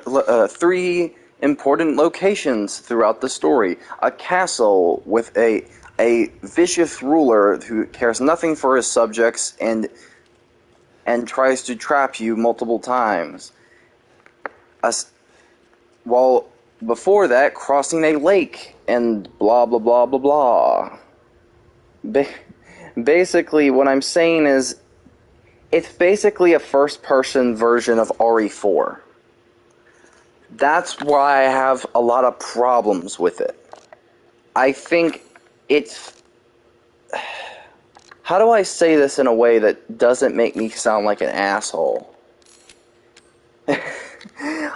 3 important locations throughout the story. A castle with a vicious ruler who cares nothing for his subjects and tries to trap you multiple times. While before that, crossing a lake and blah blah blah blah blah. Basically, what I'm saying is, it's basically a first-person version of RE4. That's why I have a lot of problems with it. I think it's... How do I say this in a way that doesn't make me sound like an asshole?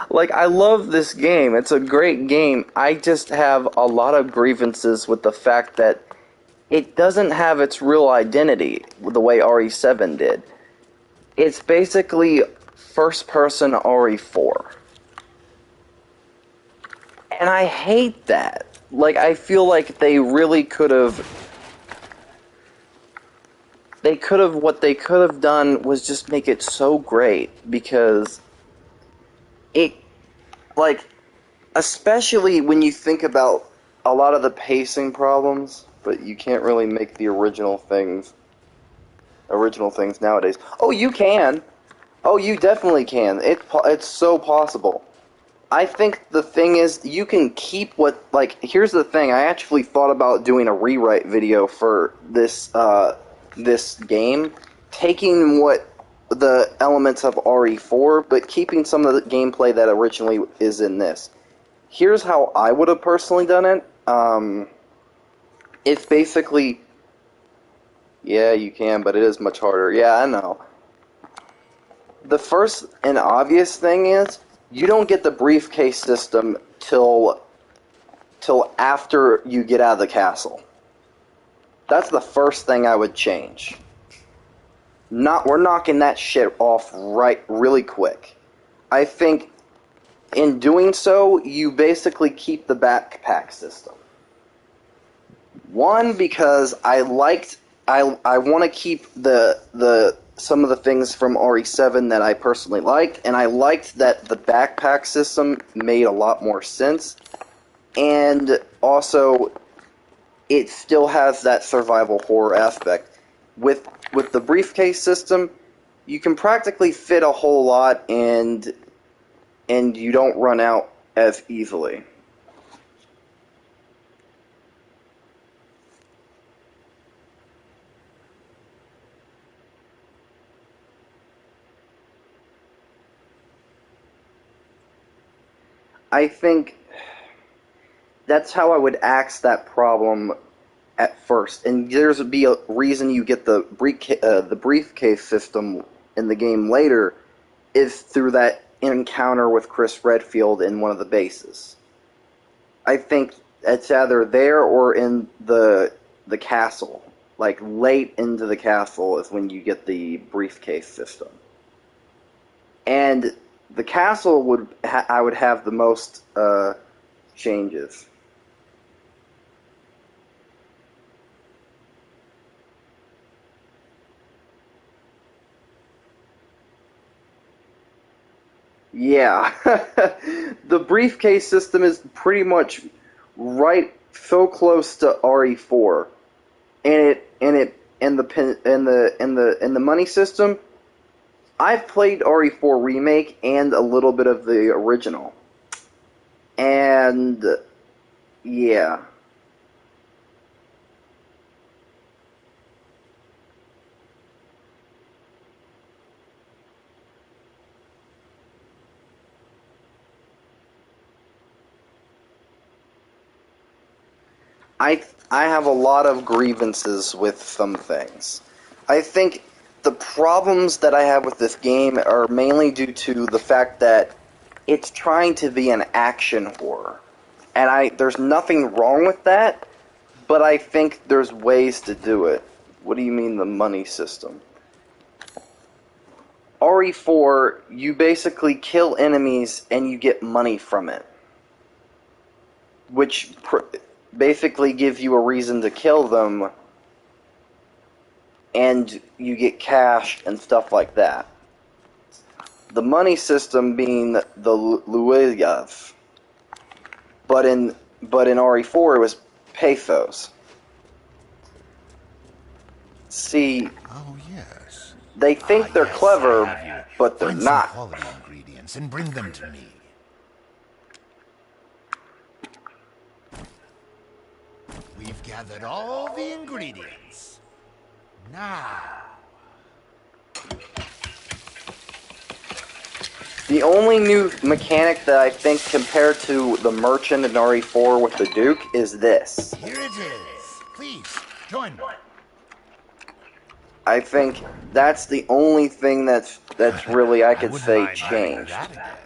Like, I love this game. It's a great game. I just have a lot of grievances with the fact that it doesn't have its real identity the way RE7 did. It's basically first-person RE4. And I hate that. Like, I feel like they really could have... What they could have done was just make it so great, because it... Like, especially when you think about a lot of the pacing problems, but you can't really make the original things nowadays. Oh, you can. Oh, you definitely can. It's so possible. I think the thing is, you can keep what, like, here's the thing, I actually thought about doing a rewrite video for this game, taking what the elements of RE4, but keeping some of the gameplay that originally is in this. Here's how I would have personally done it. It's basically... Yeah, you can, but it is much harder. Yeah, I know. The first and obvious thing is, you don't get the briefcase system till after you get out of the castle. That's the first thing I would change. We're knocking that shit off really quick. I think in doing so, you basically keep the backpack system. One, because I want to keep some of the things from RE7 that I personally liked, and I liked that the backpack system made a lot more sense, and also it still has that survival horror aspect. with the briefcase system, you can practically fit a whole lot, and you don't run out as easily. I think that's how I would axe that problem at first, and there's be a reason you get the briefcase system in the game later is through that encounter with Chris Redfield in one of the bases. I think it's either there or in the castle. Like late into the castle is when you get the briefcase system, and the castle would I would have the most changes. Yeah, the briefcase system is pretty much right so close to RE4, and the money system. I've played RE4 remake and a little bit of the original, and yeah. I have a lot of grievances with some things. I think the problems that I have with this game are mainly due to the fact that it's trying to be an action horror. And there's nothing wrong with that, but I think there's ways to do it. What do you mean the money system? RE4, you basically kill enemies and you get money from it. Which basically gives you a reason to kill them, and you get cash and stuff like that. The money system being the Luigas, but in RE4 it was pesos. See, oh yes, they think they're yes, clever, but they're Find not. some quality ingredients and bring them to me. We've gathered all the ingredients. Now. The only new mechanic that I think compared to the Merchant in RE4 with the Duke is this. Here it is. Please, join me. I think that's the only thing that's really I could wouldn't say mind having changed. that again.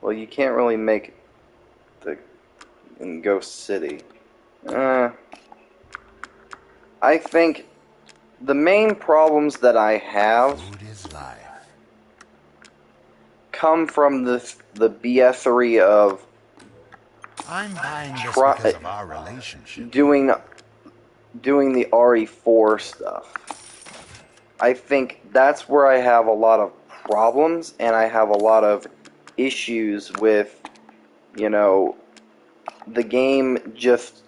Well, you can't really make the in Ghost City. I think the main problems that I have Food is life. come from the BS-ery of I'm buying this because of our relationship. doing the RE4 stuff. I think that's where I have a lot of problems, and I have a lot of issues with, you know, the game just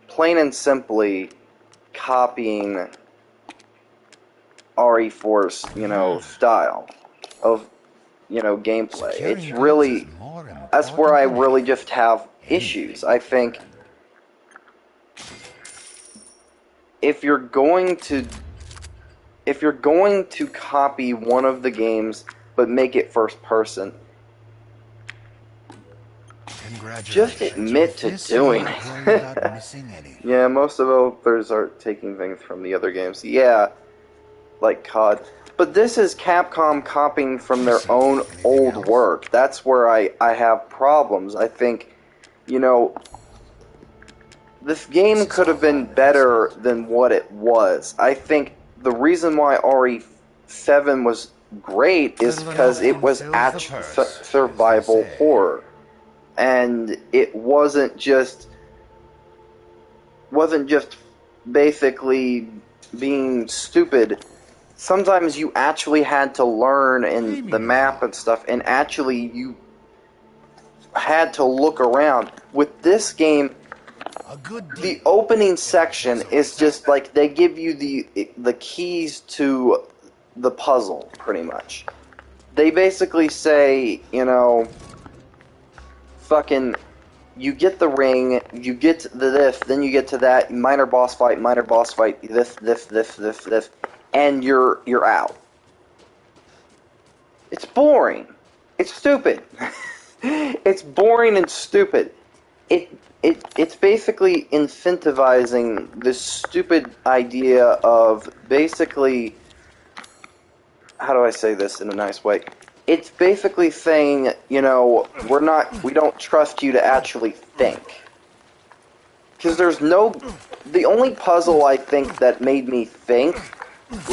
plain and simply copying RE4's, style of, gameplay. Securing It's goods really, is more that's where I important really than just have anything. issues. I think if you're going to copy one of the games but make it first person, just admit to doing it. Yeah, most developers are taking things from the other games. Yeah, like COD. But this is Capcom copying from their own old work. That's where I have problems. I think, this game could have been better than what it was. I think the reason why RE7 was great is because it was actual survival horror. And it wasn't just basically being stupid. Sometimes you actually had to learn in the map and stuff, and actually you had to look around. With this game, A good deal. The opening section is just like they give you the keys to the puzzle, pretty much. They basically say, you know, fucking, you get the ring, you get the this, then you get to that minor boss fight, this, and you're out. It's boring. It's stupid. It's boring and stupid. It's basically incentivizing this stupid idea of basically, how do I say this in a nice way? It's basically saying, you know, we don't trust you to actually think. Because the only puzzle I think that made me think,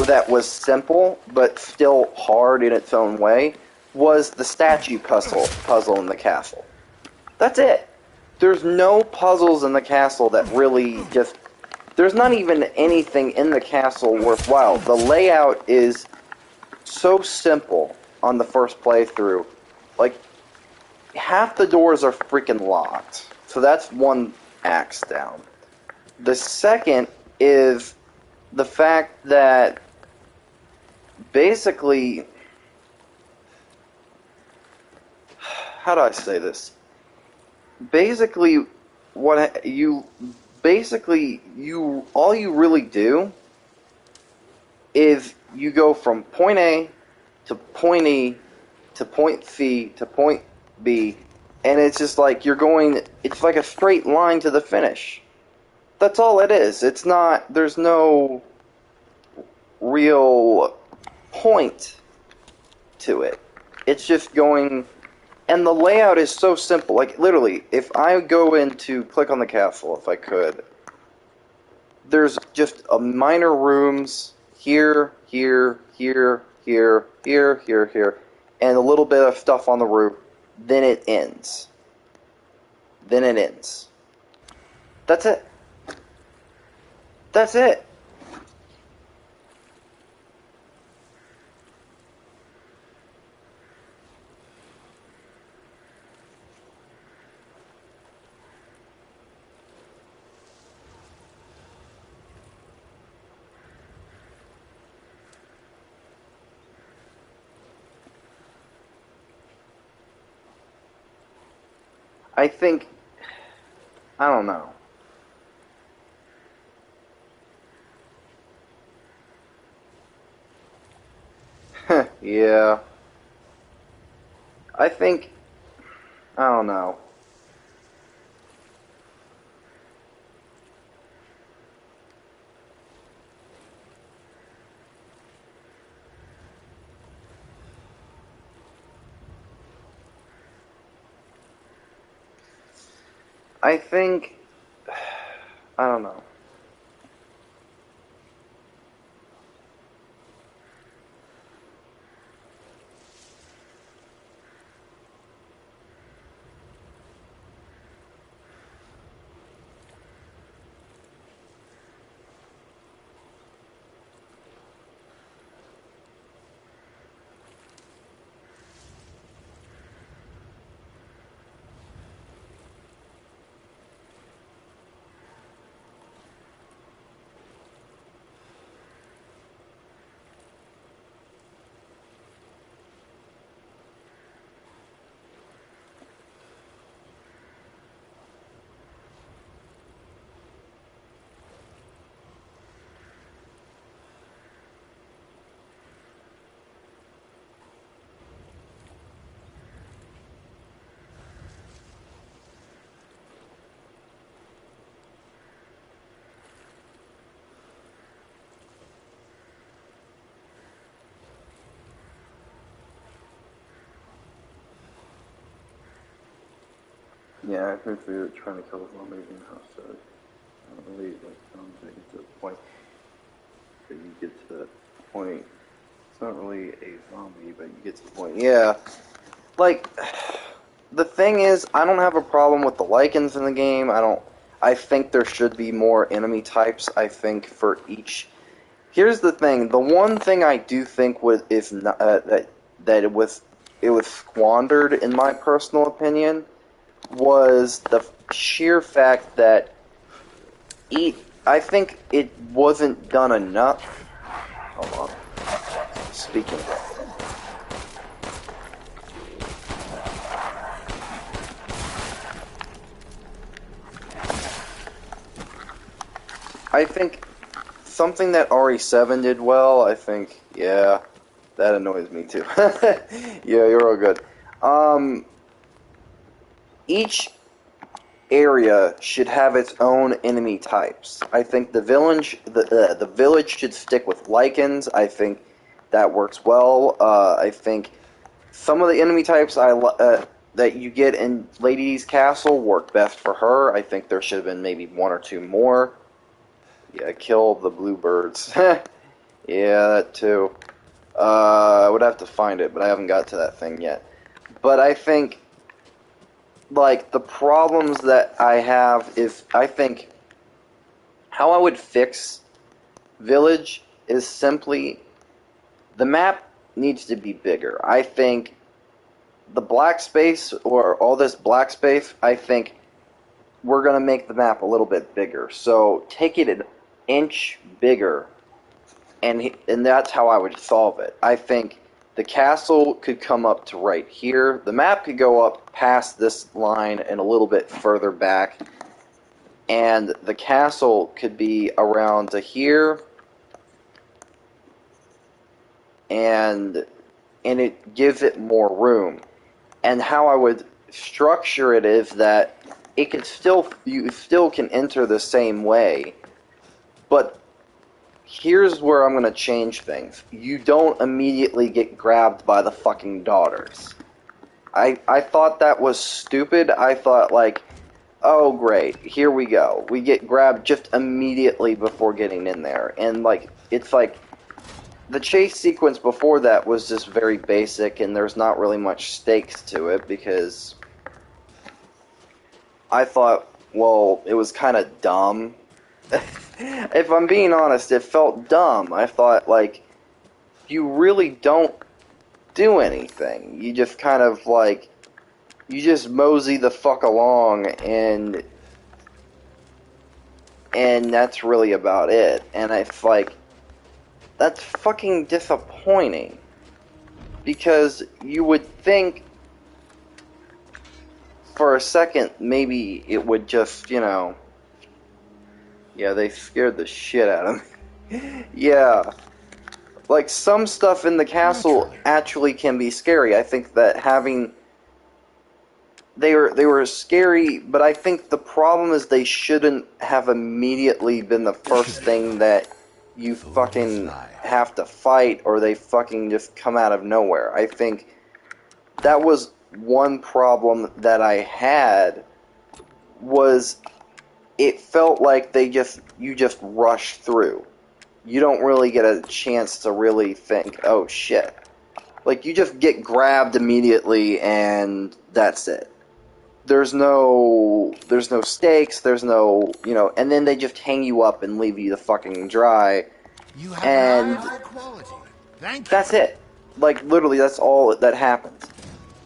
that was simple, but still hard in its own way, was the statue puzzle in the castle. That's it. There's no puzzles in the castle that really just... There's not even anything in the castle worthwhile. The layout is so simple on the first playthrough. Like, half the doors are freaking locked. So that's one axe down. The second is the fact that basically... How do I say this? Basically, all you really do is you go from point A to point E to point C to point B, and it's just like it's like a straight line to the finish. That's all it is. It's not, there's no real point to it. It's just going... And the layout is so simple. Like, literally, if I go in to click on the castle, if I could, there's just a minor rooms here, and a little bit of stuff on the roof. Then it ends. That's it. That's it. I think, I don't know. Yeah. I think, I don't know. I think, I don't know. Yeah, I think we were trying to kill the zombies in the house, so I don't believe like get to the point that you get to that point. It's not really a zombie, but you get to the point. Yeah. Like, the thing is, I don't have a problem with the lichens in the game. I think there should be more enemy types, I think, for each. Here's the thing. The one thing I do think that it was squandered, in my personal opinion, was the sheer fact that I think it wasn't done enough. Hold on. Speaking. I think something that RE7 did well, I think, yeah, that annoys me too. Yeah, you're all good. Each area should have its own enemy types. I think the village should stick with lichens. I think that works well. I think some of the enemy types that you get in Lady's Castle work best for her. I think there should have been maybe one or two more. Yeah, kill the bluebirds. Yeah, that too. I would have to find it, but I haven't got to that thing yet. But I think, like, the problems that I have is, I think, how I would fix Village is simply, the map needs to be bigger. I think the black space, or all this black space, I think we're going to make the map a little bit bigger. So take it an inch bigger, and that's how I would solve it. I think the castle could come up to right here. The map could go up past this line and a little bit further back. And the castle could be around to here. And it gives it more room. And how I would structure it is that it could you still can enter the same way, but here's where I'm going to change things. You don't immediately get grabbed by the fucking daughters. I thought that was stupid. I thought, like, oh great, here we go. We get grabbed just immediately before getting in there. And, like, it's like, the chase sequence before that was just very basic, and there's not really much stakes to it, because I thought, well, it was kind of dumb. If I'm being honest, it felt dumb. I thought, like, you really don't do anything. You just kind of, like, you just mosey the fuck along, and that's really about it. And it's like, that's fucking disappointing. Because you would think, for a second, maybe it would just, you know... Yeah, they scared the shit out of me. Yeah. Like, some stuff in the castle actually can be scary. I think that having... They were scary, but I think the problem is they shouldn't have immediately been the first thing that you fucking have to fight, or they fucking just come out of nowhere. I think that was one problem that I had, was it felt like you just rush through. You don't really get a chance to really think, oh shit. Like, you just get grabbed immediately and that's it. There's no stakes, there's no, you know, and then they just hang you up and leave you the fucking dry. You have and high quality. Thank you. That's it. Like, literally, that's all that happens.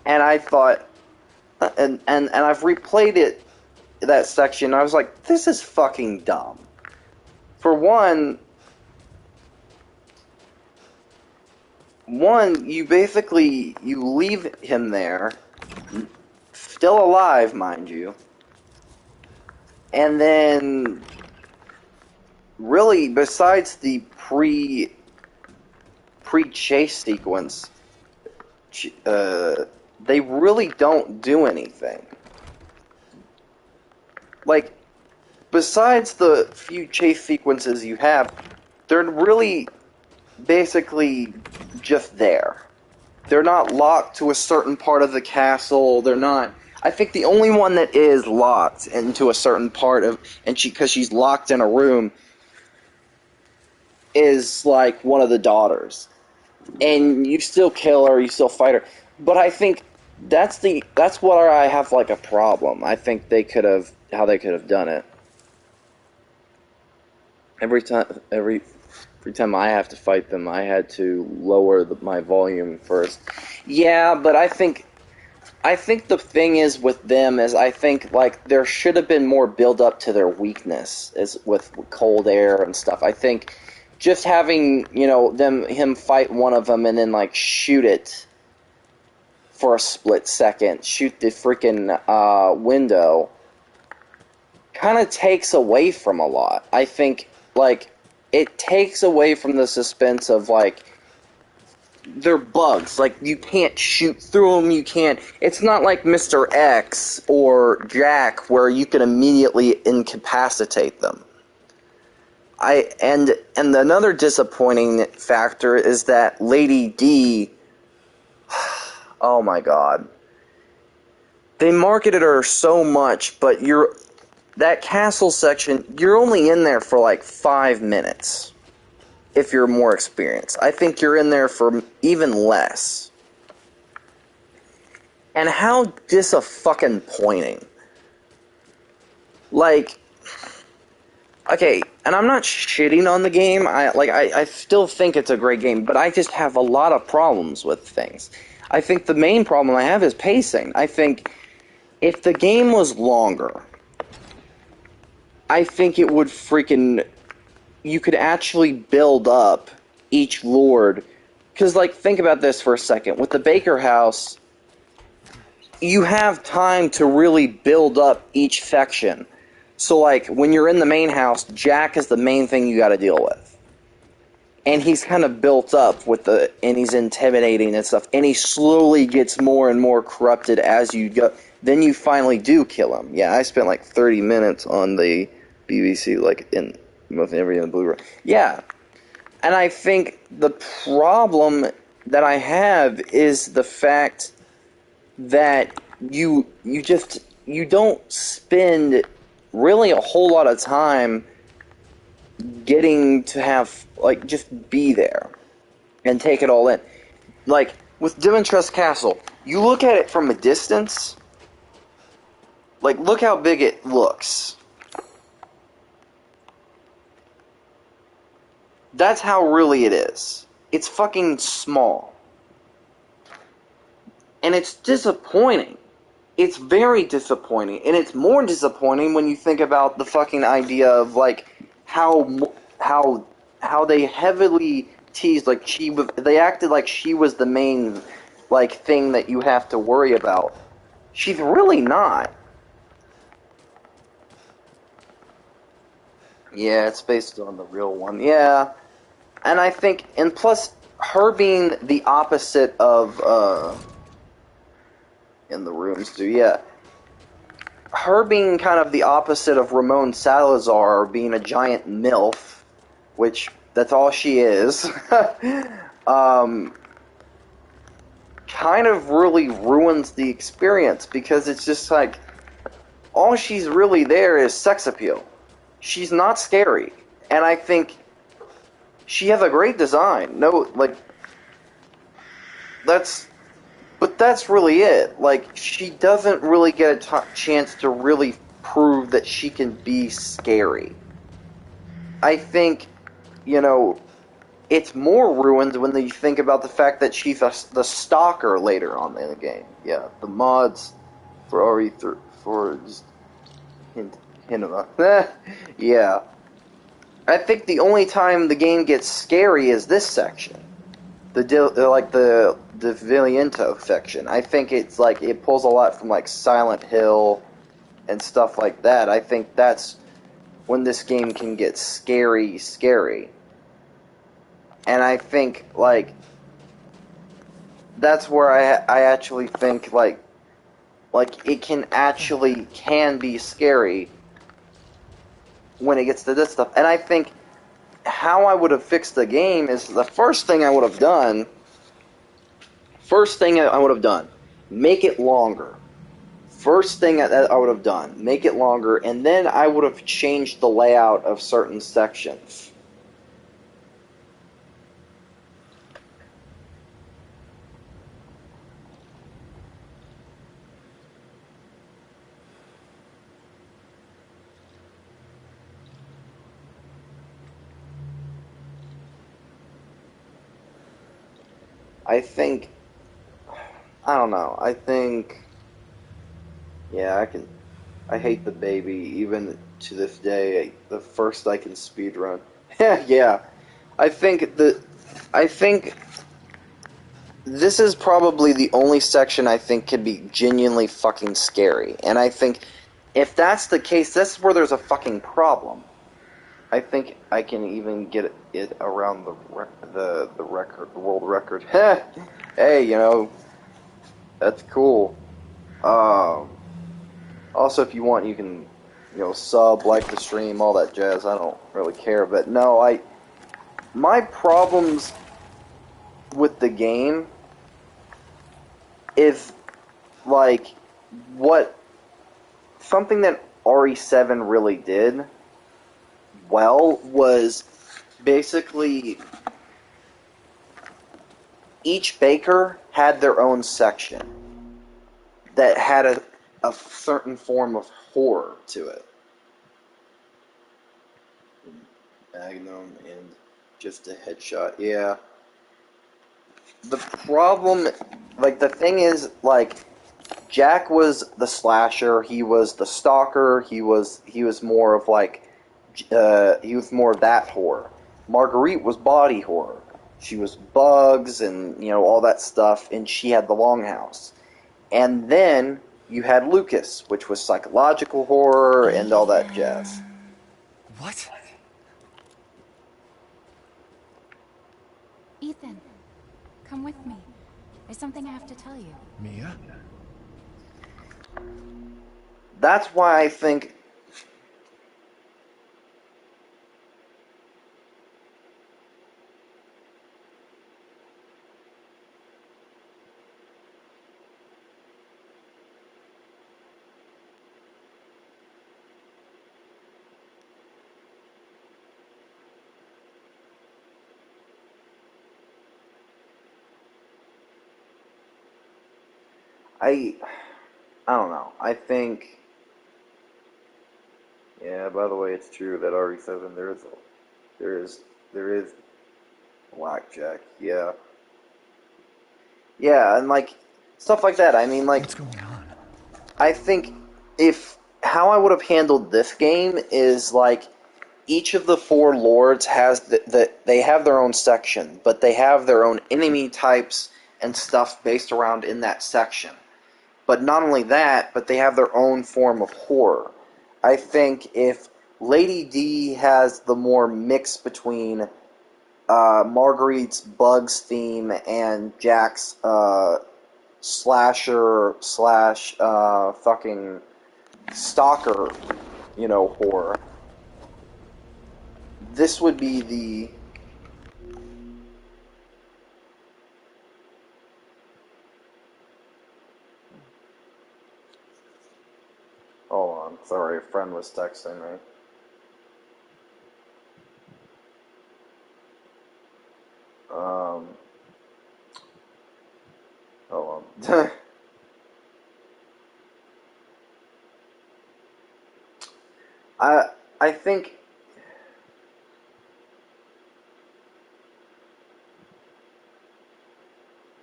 And I thought, and I've replayed it, that section, I was like, this is fucking dumb. For one, you basically, you leave him there, still alive, mind you, and then, really, besides the pre-chase sequence, they really don't do anything. Like, besides the few chase sequences you have, they're really basically just there. They're not locked to a certain part of the castle. They're not... I think the only one that is locked into a certain part of... because she's locked in a room, is, like, one of the daughters. And you still kill her, you still fight her. But I think that's where I have, like, a problem. I think how they could have done it. Every time I have to fight them, I had to lower my volume first. Yeah, but I think I think the thing is with them is I think like there should have been more build up to their weakness as with cold air and stuff. I think just having, you know, him fight one of them and then like shoot it for a split second, shoot the freaking window, kind of takes away from a lot. I think like it takes away from the suspense of like they're bugs. Like, you can't shoot through them, you can't... It's not like Mr. X or Jack where you can immediately incapacitate them. And another disappointing factor is that Lady D... Oh my god. They marketed her so much, but that castle section, you're only in there for like 5 minutes. If you're more experienced. I think you're in there for even less. And how disappointing. Like, okay, and I'm not shitting on the game. I still think it's a great game, but I just have a lot of problems with things. I think the main problem I have is pacing. I think if the game was longer, I think it would freaking... You could actually build up each lord. Because, like, think about this for a second. With the Baker House, you have time to really build up each faction. So, like, when you're in the main house, Jack is the main thing you gotta deal with. And he's kind of built up and he's intimidating and stuff. And he slowly gets more and more corrupted as you go. Then you finally do kill him. Yeah, I spent like 30 minutes on the BBC, like, with everything in the Blu-ray. Yeah. And I think the problem that I have is the fact that you don't spend really a whole lot of time getting to have, like, just be there and take it all in. Like, with Dimitrescu Castle, you look at it from a distance, like, look how big it looks. That's how really it is. It's fucking small. And it's disappointing. It's very disappointing. And it's more disappointing when you think about the fucking idea of, like, how they heavily teased, like, they acted like she was the main, like, thing that you have to worry about. She's really not. Yeah, it's based on the real one. Yeah. And I think, and plus, her being the opposite of, in the rooms too, yeah. Her being kind of the opposite of Ramon Salazar, being a giant MILF, which, that's all she is, kind of really ruins the experience, because it's just like, all she's really there is sex appeal. She's not scary. And I think she has a great design. No, like, but that's really it. Like, she doesn't really get a chance to really prove that she can be scary. I think, you know, it's more ruined when you think about the fact that she's the stalker later on in the game. Yeah, the mods for RE3, for just hint of yeah. I think the only time the game gets scary is this section. The Viliento section. I think it's like, it pulls a lot from like Silent Hill and stuff like that. I think that's when this game can get scary. And I think, like, that's where I actually think, like it can be scary when it gets to this stuff. And I think how I would have fixed the game is the first thing I would have done, make it longer. First thing that I would have done, make it longer, and then I would have changed the layout of certain sections. I don't know, I think Yeah, I hate the baby, even to this day. The first I can speedrun. Yeah, I think the, I think this is probably the only section I think can be genuinely fucking scary. And I think if that's the case, that's where there's a fucking problem. I think I can even get it around the record, the world record. Hey, that's cool. Um, Also, if you want, you can, sub, like the stream, all that jazz. I don't really care, but no, my problems with the game is like what something that RE7 really did well was basically each baker had their own section that had a certain form of horror to it. Magnum and just a headshot. Yeah. The problem, like, the thing is, like, Jack was the slasher, he was the stalker, he was more of, like, he was more of that horror. Marguerite was body horror. She was bugs and, all that stuff, and she had the longhouse. And then you had Lucas, which was psychological horror and all that jazz. What? Ethan, come with me. There's something I have to tell you. Mia? That's why I think I don't know. I think, yeah, by the way, it's true that RE7 there is blackjack. Yeah. Yeah, and like stuff like that. I mean, like, What's going on? I think if how I would have handled this game is like each of the four lords has they have their own section, but they have their own enemy types and stuff based around in that section. But not only that, but they have their own form of horror. I think if Lady D has the more mix between Marguerite's Bugs theme and Jack's slasher slash fucking stalker, horror, this would be the... Hold on, sorry, a friend was texting me. Hold on.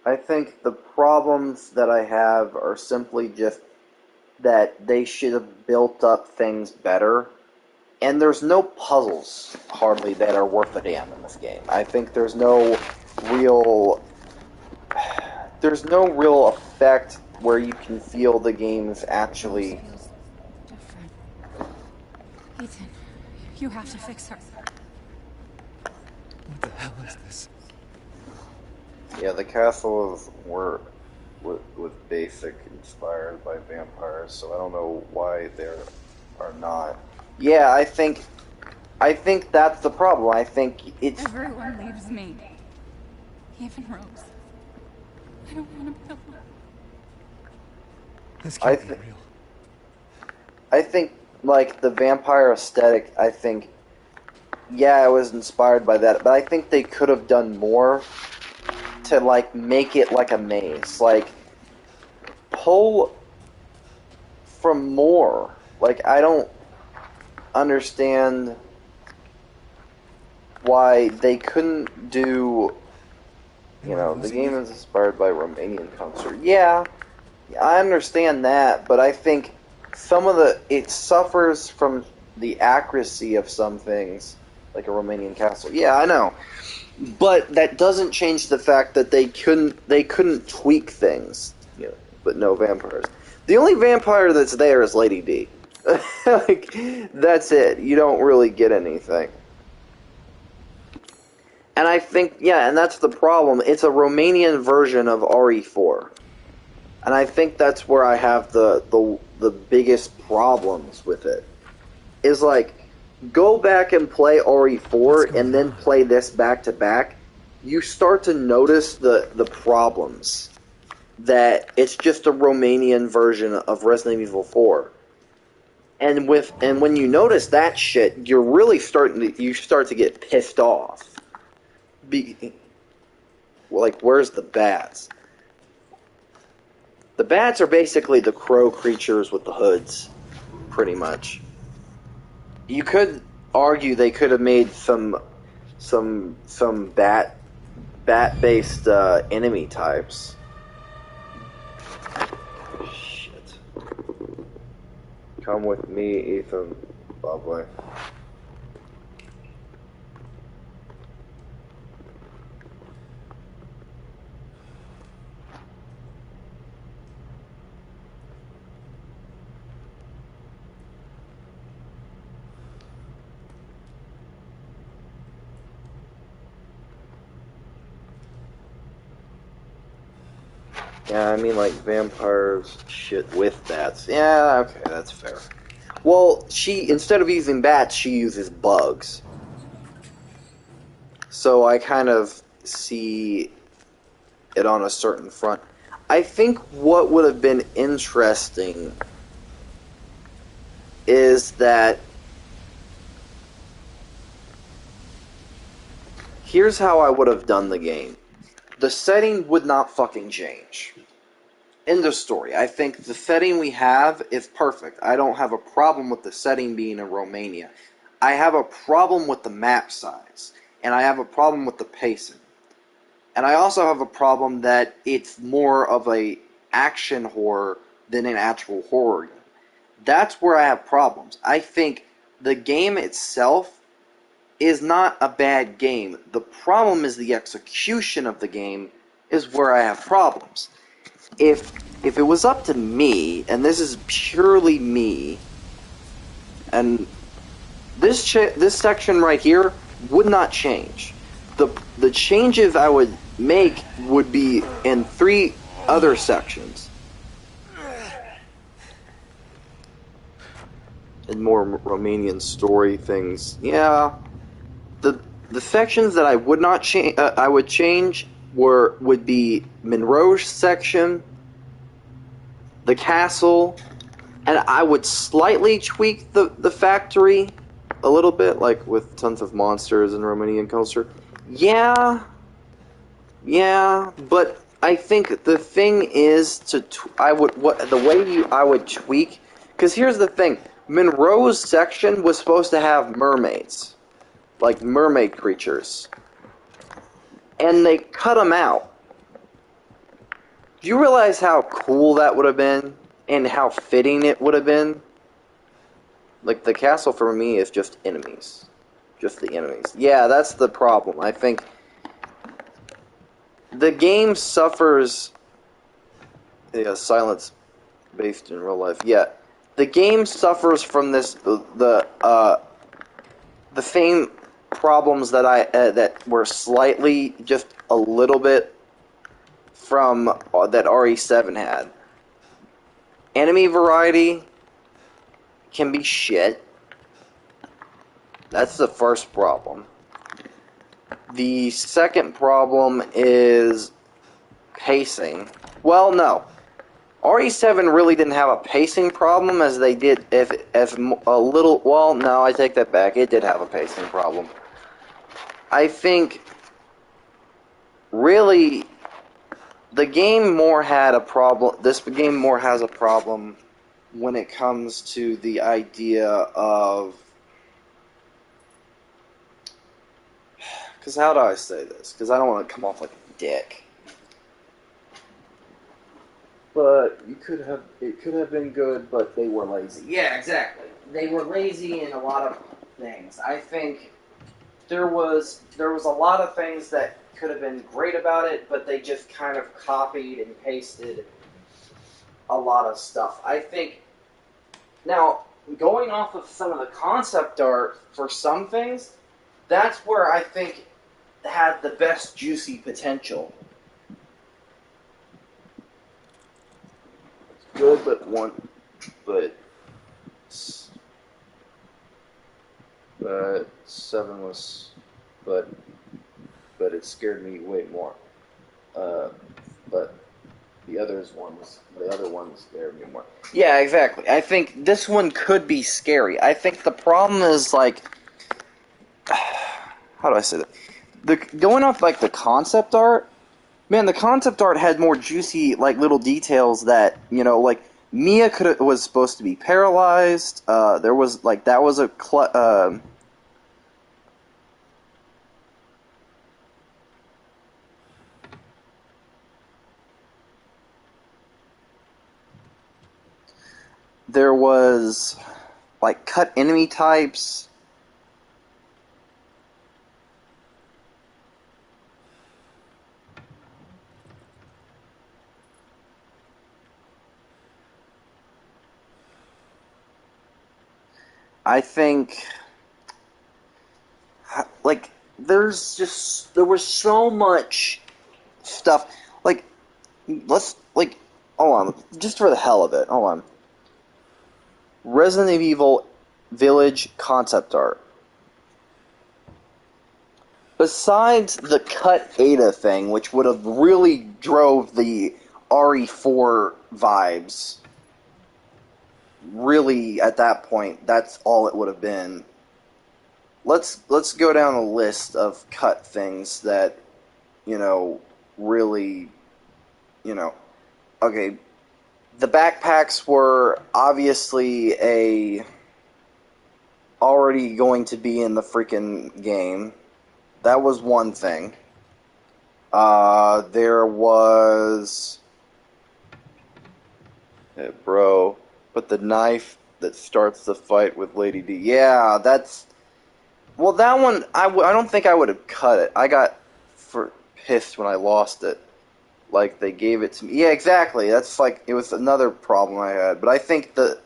I think the problems that I have are simply just that they should have built up things better. And there's no puzzles, hardly, that are worth a damn in this game. I think there's no real effect where you can feel the game is actually... Rose feels different. Ethan, you have to fix her. What the hell is this? Yeah, the castles was basic, inspired by vampires, so I don't know why there are not. Yeah, I think that's the problem. I think it's... Everyone leaves me. Even Rose. I don't want to be alone. This can't be real. I think, like, the vampire aesthetic, I think, yeah, it was inspired by that, but I think they could have done more to, like, make it like a maze. Like, pull from more. Like, I don't understand why they couldn't do... the game is inspired by Romanian concert. Yeah, I understand that, but I think it suffers from the accuracy of some things, like a Romanian castle. Yeah, I know. But that doesn't change the fact that they couldn't tweak things. You know, but no vampires. The only vampire that's there is Lady D. Like, that's it. You don't really get anything. And I think, yeah, and that's the problem. It's a Romanian version of RE4. And I think that's where I have the biggest problems with it. Is like, go back and play RE4 and then play this back to back. You start to notice the problems. That it's just a Romanian version of Resident Evil 4. And when you notice that shit, you're really start to get pissed off. Like, where's the bats? The bats are basically the crow creatures with the hoods, pretty much. You could argue they could have made some bat-based enemy types. Shit. Come with me, Ethan. Lovely. Yeah, I mean, like, vampires shit with bats. Yeah, okay, that's fair. Well, instead of using bats, she uses bugs. So I kind of see it on a certain front. I think what would have been interesting is that here's how I would have done the game. The setting would not fucking change. End of story. I think the setting we have is perfect. I don't have a problem with the setting being in Romania. I have a problem with the map size. And I have a problem with the pacing. And I also have a problem that it's more of a action horror than an actual horror game. That's where I have problems. I think the game itself is not a bad game. The problem is the execution of the game is where I have problems. If it was up to me, and this is purely me, and this section right here would not change. The changes I would make would be in 3 other sections. And more Romanian story things. Yeah. The sections that I would not change, I would change would be Monroe's section, the castle, and I would slightly tweak the factory a little bit, like with tons of monsters in Romanian culture. Yeah, but I think the thing is I would tweak, because here's the thing, Monroe's section was supposed to have mermaids. Like mermaid creatures. And they cut them out. Do you realize how cool that would have been? And how fitting it would have been? Like, the castle for me is just enemies. Just the enemies. Yeah, that's the problem. I think the game suffers... Yeah, silence based in real life. Yeah. The game suffers from this... The same problems that that were slightly, just a little bit from that RE7 had. Enemy variety can be shit. That's the first problem. The second problem is pacing. Well, no. RE7 really didn't have a pacing problem as they did as a little... Well, no, I take that back. It did have a pacing problem. I think, really, the game more had a problem... This game more has a problem when it comes to the idea of... Because how do I say this? Because I don't want to come off like a dick. but it could have been good, but they were lazy. Yeah, exactly. They were lazy in a lot of things. I think there was a lot of things that could have been great about it, but they just kind of copied and pasted a lot of stuff. I think now going off of some of the concept art for some things, that's where I think had the best juicy potential. Good, but 7 was, but it scared me way more. But the other one scared me more. Yeah, exactly. I think this one could be scary. I think the problem is like, how do I say that? Going off like the concept art. Man, the concept art had more juicy, like, little details that, like, Mia was supposed to be paralyzed. There was, like, that was a there was, like, cut enemy types. I think, like, there was so much stuff. Like, hold on, just for the hell of it, hold on. Resident Evil Village concept art. Besides the cut Ada thing, which would have really drove the RE4 vibes, really, at that point, that's all it would have been. Let's go down a list of cut things that, really, okay, the backpacks were obviously already going to be in the freaking game. That was one thing. There was... Hey, bro, but the knife that starts the fight with Lady D. Yeah, that's... Well, that one, I don't think I would have cut it. I got pissed when I lost it. Like, they gave it to me. Yeah, exactly. That's like, it was another problem I had. But I think the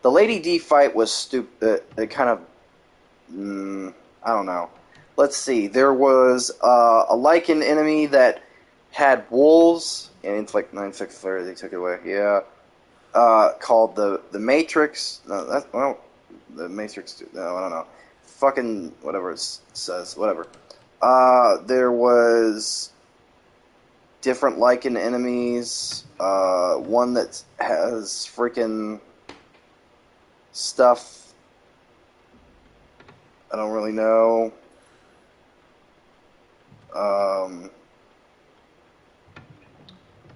Lady D fight was stupid. It kind of... I don't know. Let's see. There was a Lycan enemy that had wolves, and it's like 963. They took it away. Yeah. Called the Matrix. No, the Matrix. No, I don't know. Fucking whatever it says. Whatever. There was different Lycan enemies. One that has freaking stuff. I don't really know.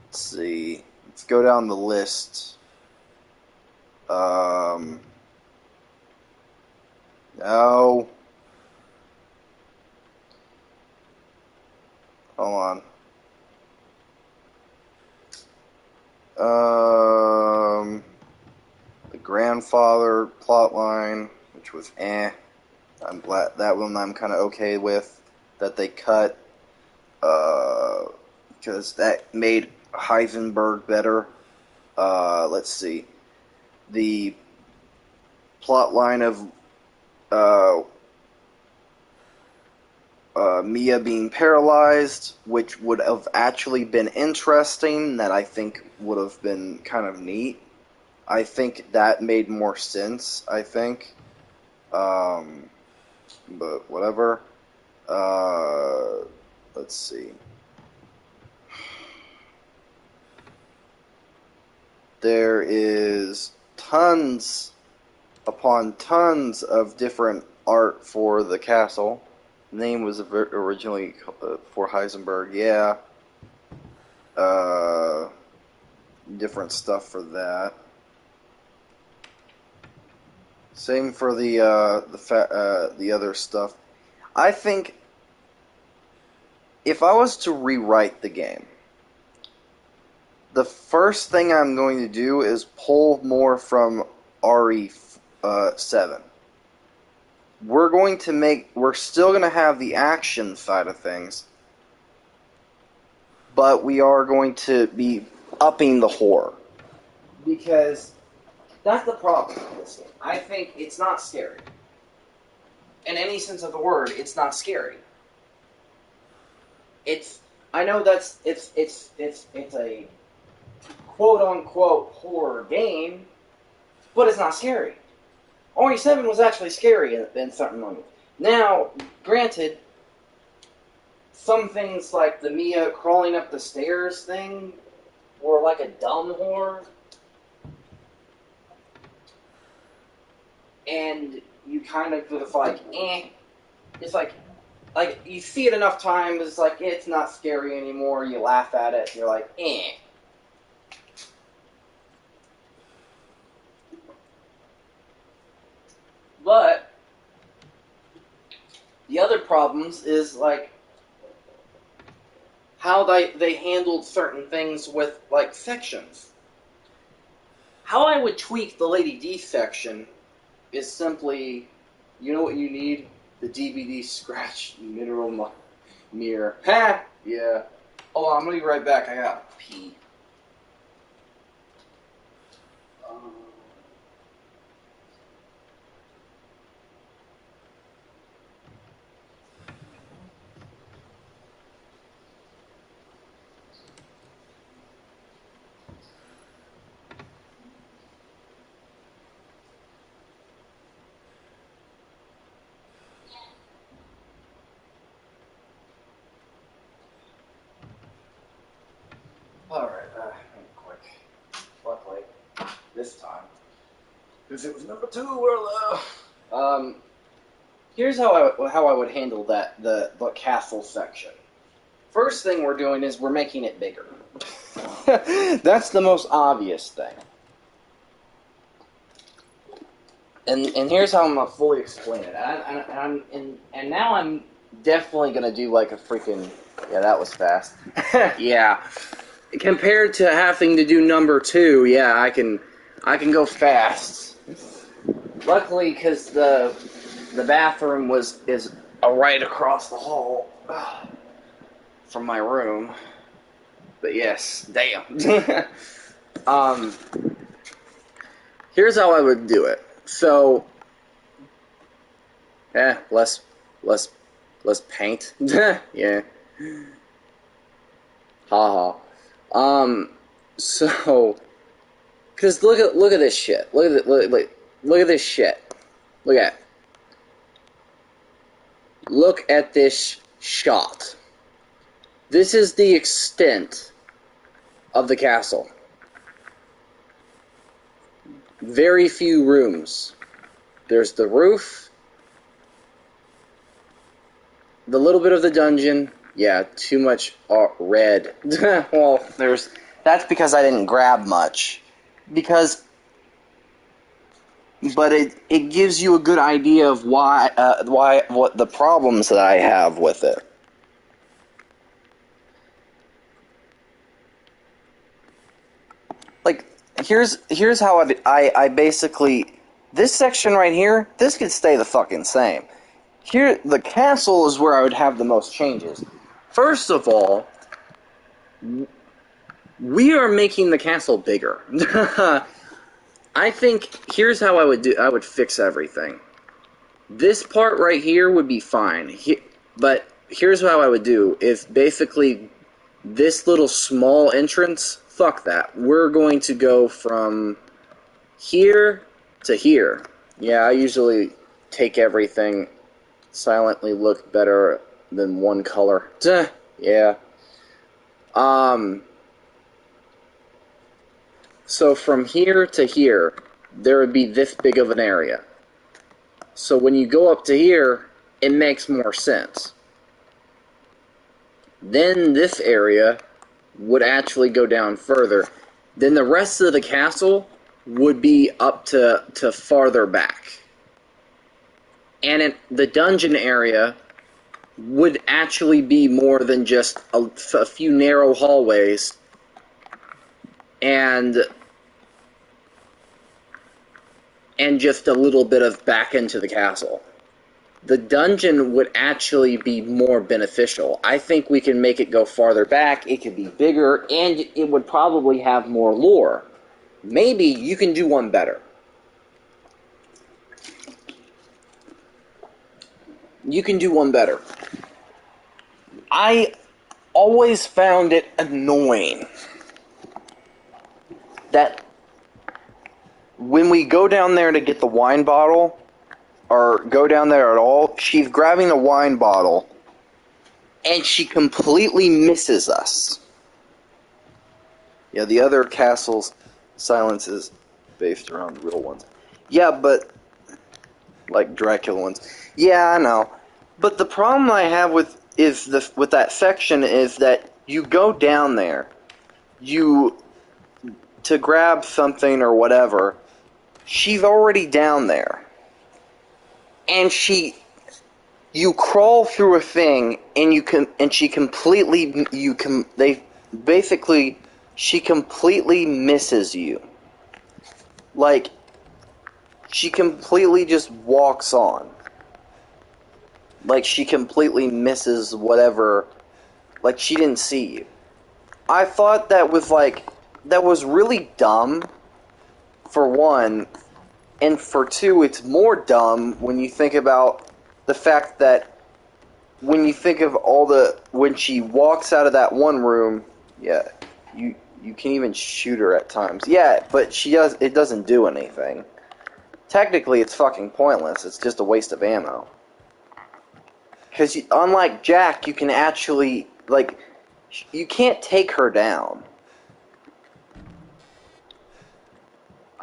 Let's see. Let's go down the list. No. Hold on. The grandfather plotline, which was I'm glad that one I'm kind of okay with that they cut, because that made Heisenberg better. Let's see. The plot line of Mia being paralyzed, which would have actually been interesting, that I think would have been kind of neat. I think that made more sense, I think. But whatever. Let's see. There is tons upon tons of different art for the castle. The name was originally for Heisenberg, yeah. Different stuff for that. Same for the other stuff. I think if I was to rewrite the game, the first thing I'm going to do is pull more from Re7. We're still going to have the action side of things, but we are going to be upping the horror. Because that's the problem with this game. I think it's not scary. In any sense of the word, it's not scary. I know it's a quote-unquote horror game, but it's not scary. RE7 was actually scary in certain moments. Now, granted, some things like the Mia crawling up the stairs thing were like a dumb horror. And you kind of just like, eh. It's like you see it enough times, it's like, it's not scary anymore, you laugh at it, you're like, eh. But the other problems is like how they handled certain things with like sections. How I would tweak the Lady D section is simply, you know what you need? The DVD scratch mineral mirror. Ha! Yeah. Hold on, I'm gonna be right back. I gotta pee. Alright, quick. Luckily, this time. Because it was number 2 earlier. Here's how I would handle the castle section. First thing we're doing is we're making it bigger. That's the most obvious thing. And here's how I'm gonna fully explain it. And now I'm definitely gonna do like a freaking, yeah, that was fast. Yeah. Compared to having to do number 2, yeah, I can go fast. Luckily, because the bathroom is right across the hall from my room. But yes, damn. Here's how I would do it. So, less paint. Yeah. Haha. So, because look at this shit. Look at this shit. Look at this shot. This is the extent of the castle. Very few rooms. There's the roof, the little bit of the dungeon. Yeah, too much red. Well, that's because I didn't grab much. But it gives you a good idea of what the problems that I have with it. Like, here's how I basically, this section right here, this could stay the fucking same. Here, the castle is where I would have the most changes. First of all, we are making the castle bigger. I think, here's how I would fix everything. This part right here would be fine. But here's how I would do, is basically this little small entrance, fuck that. We're going to go from here to here. Yeah, I usually take everything, silently look better than one color. Duh, yeah. So from here to here, there would be this big of an area. So when you go up to here, it makes more sense. Then this area would actually go down further. Then the rest of the castle would be up to farther back. And the dungeon area would actually be more than just a few narrow hallways and just a little bit of back into the castle. The dungeon would actually be more beneficial. I think we can make it go farther back, it could be bigger, and it would probably have more lore. Maybe you can do one better. You can do one better. I always found it annoying that when we go down there to get the wine bottle, or go down there at all, she's grabbing the wine bottle, and she completely misses us. Yeah, the other castle's silence is based around real ones. Yeah, but... like Dracula ones. Yeah, I know. But the problem I have with that section is that you go down there, to grab something or whatever, she's already down there. And you crawl through a thing, and she completely misses you. Like, she completely just walks on. Like, she completely misses whatever, like, she didn't see you. I thought that was really dumb, for one, and for two, it's more dumb when you think about the fact that when you think of when she walks out of that one room, yeah, you can even shoot her at times. Yeah, but it doesn't do anything. Technically, it's fucking pointless. It's just a waste of ammo. Because unlike Jack, you can actually, like, you can't take her down.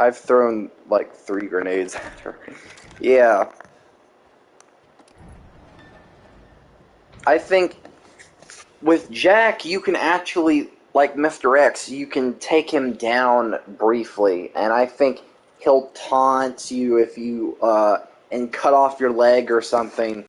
I've thrown, like, 3 grenades at her. Yeah. I think with Jack, you can actually, like Mr. X, you can take him down briefly, and I think he'll taunt you if you, and cut off your leg or something.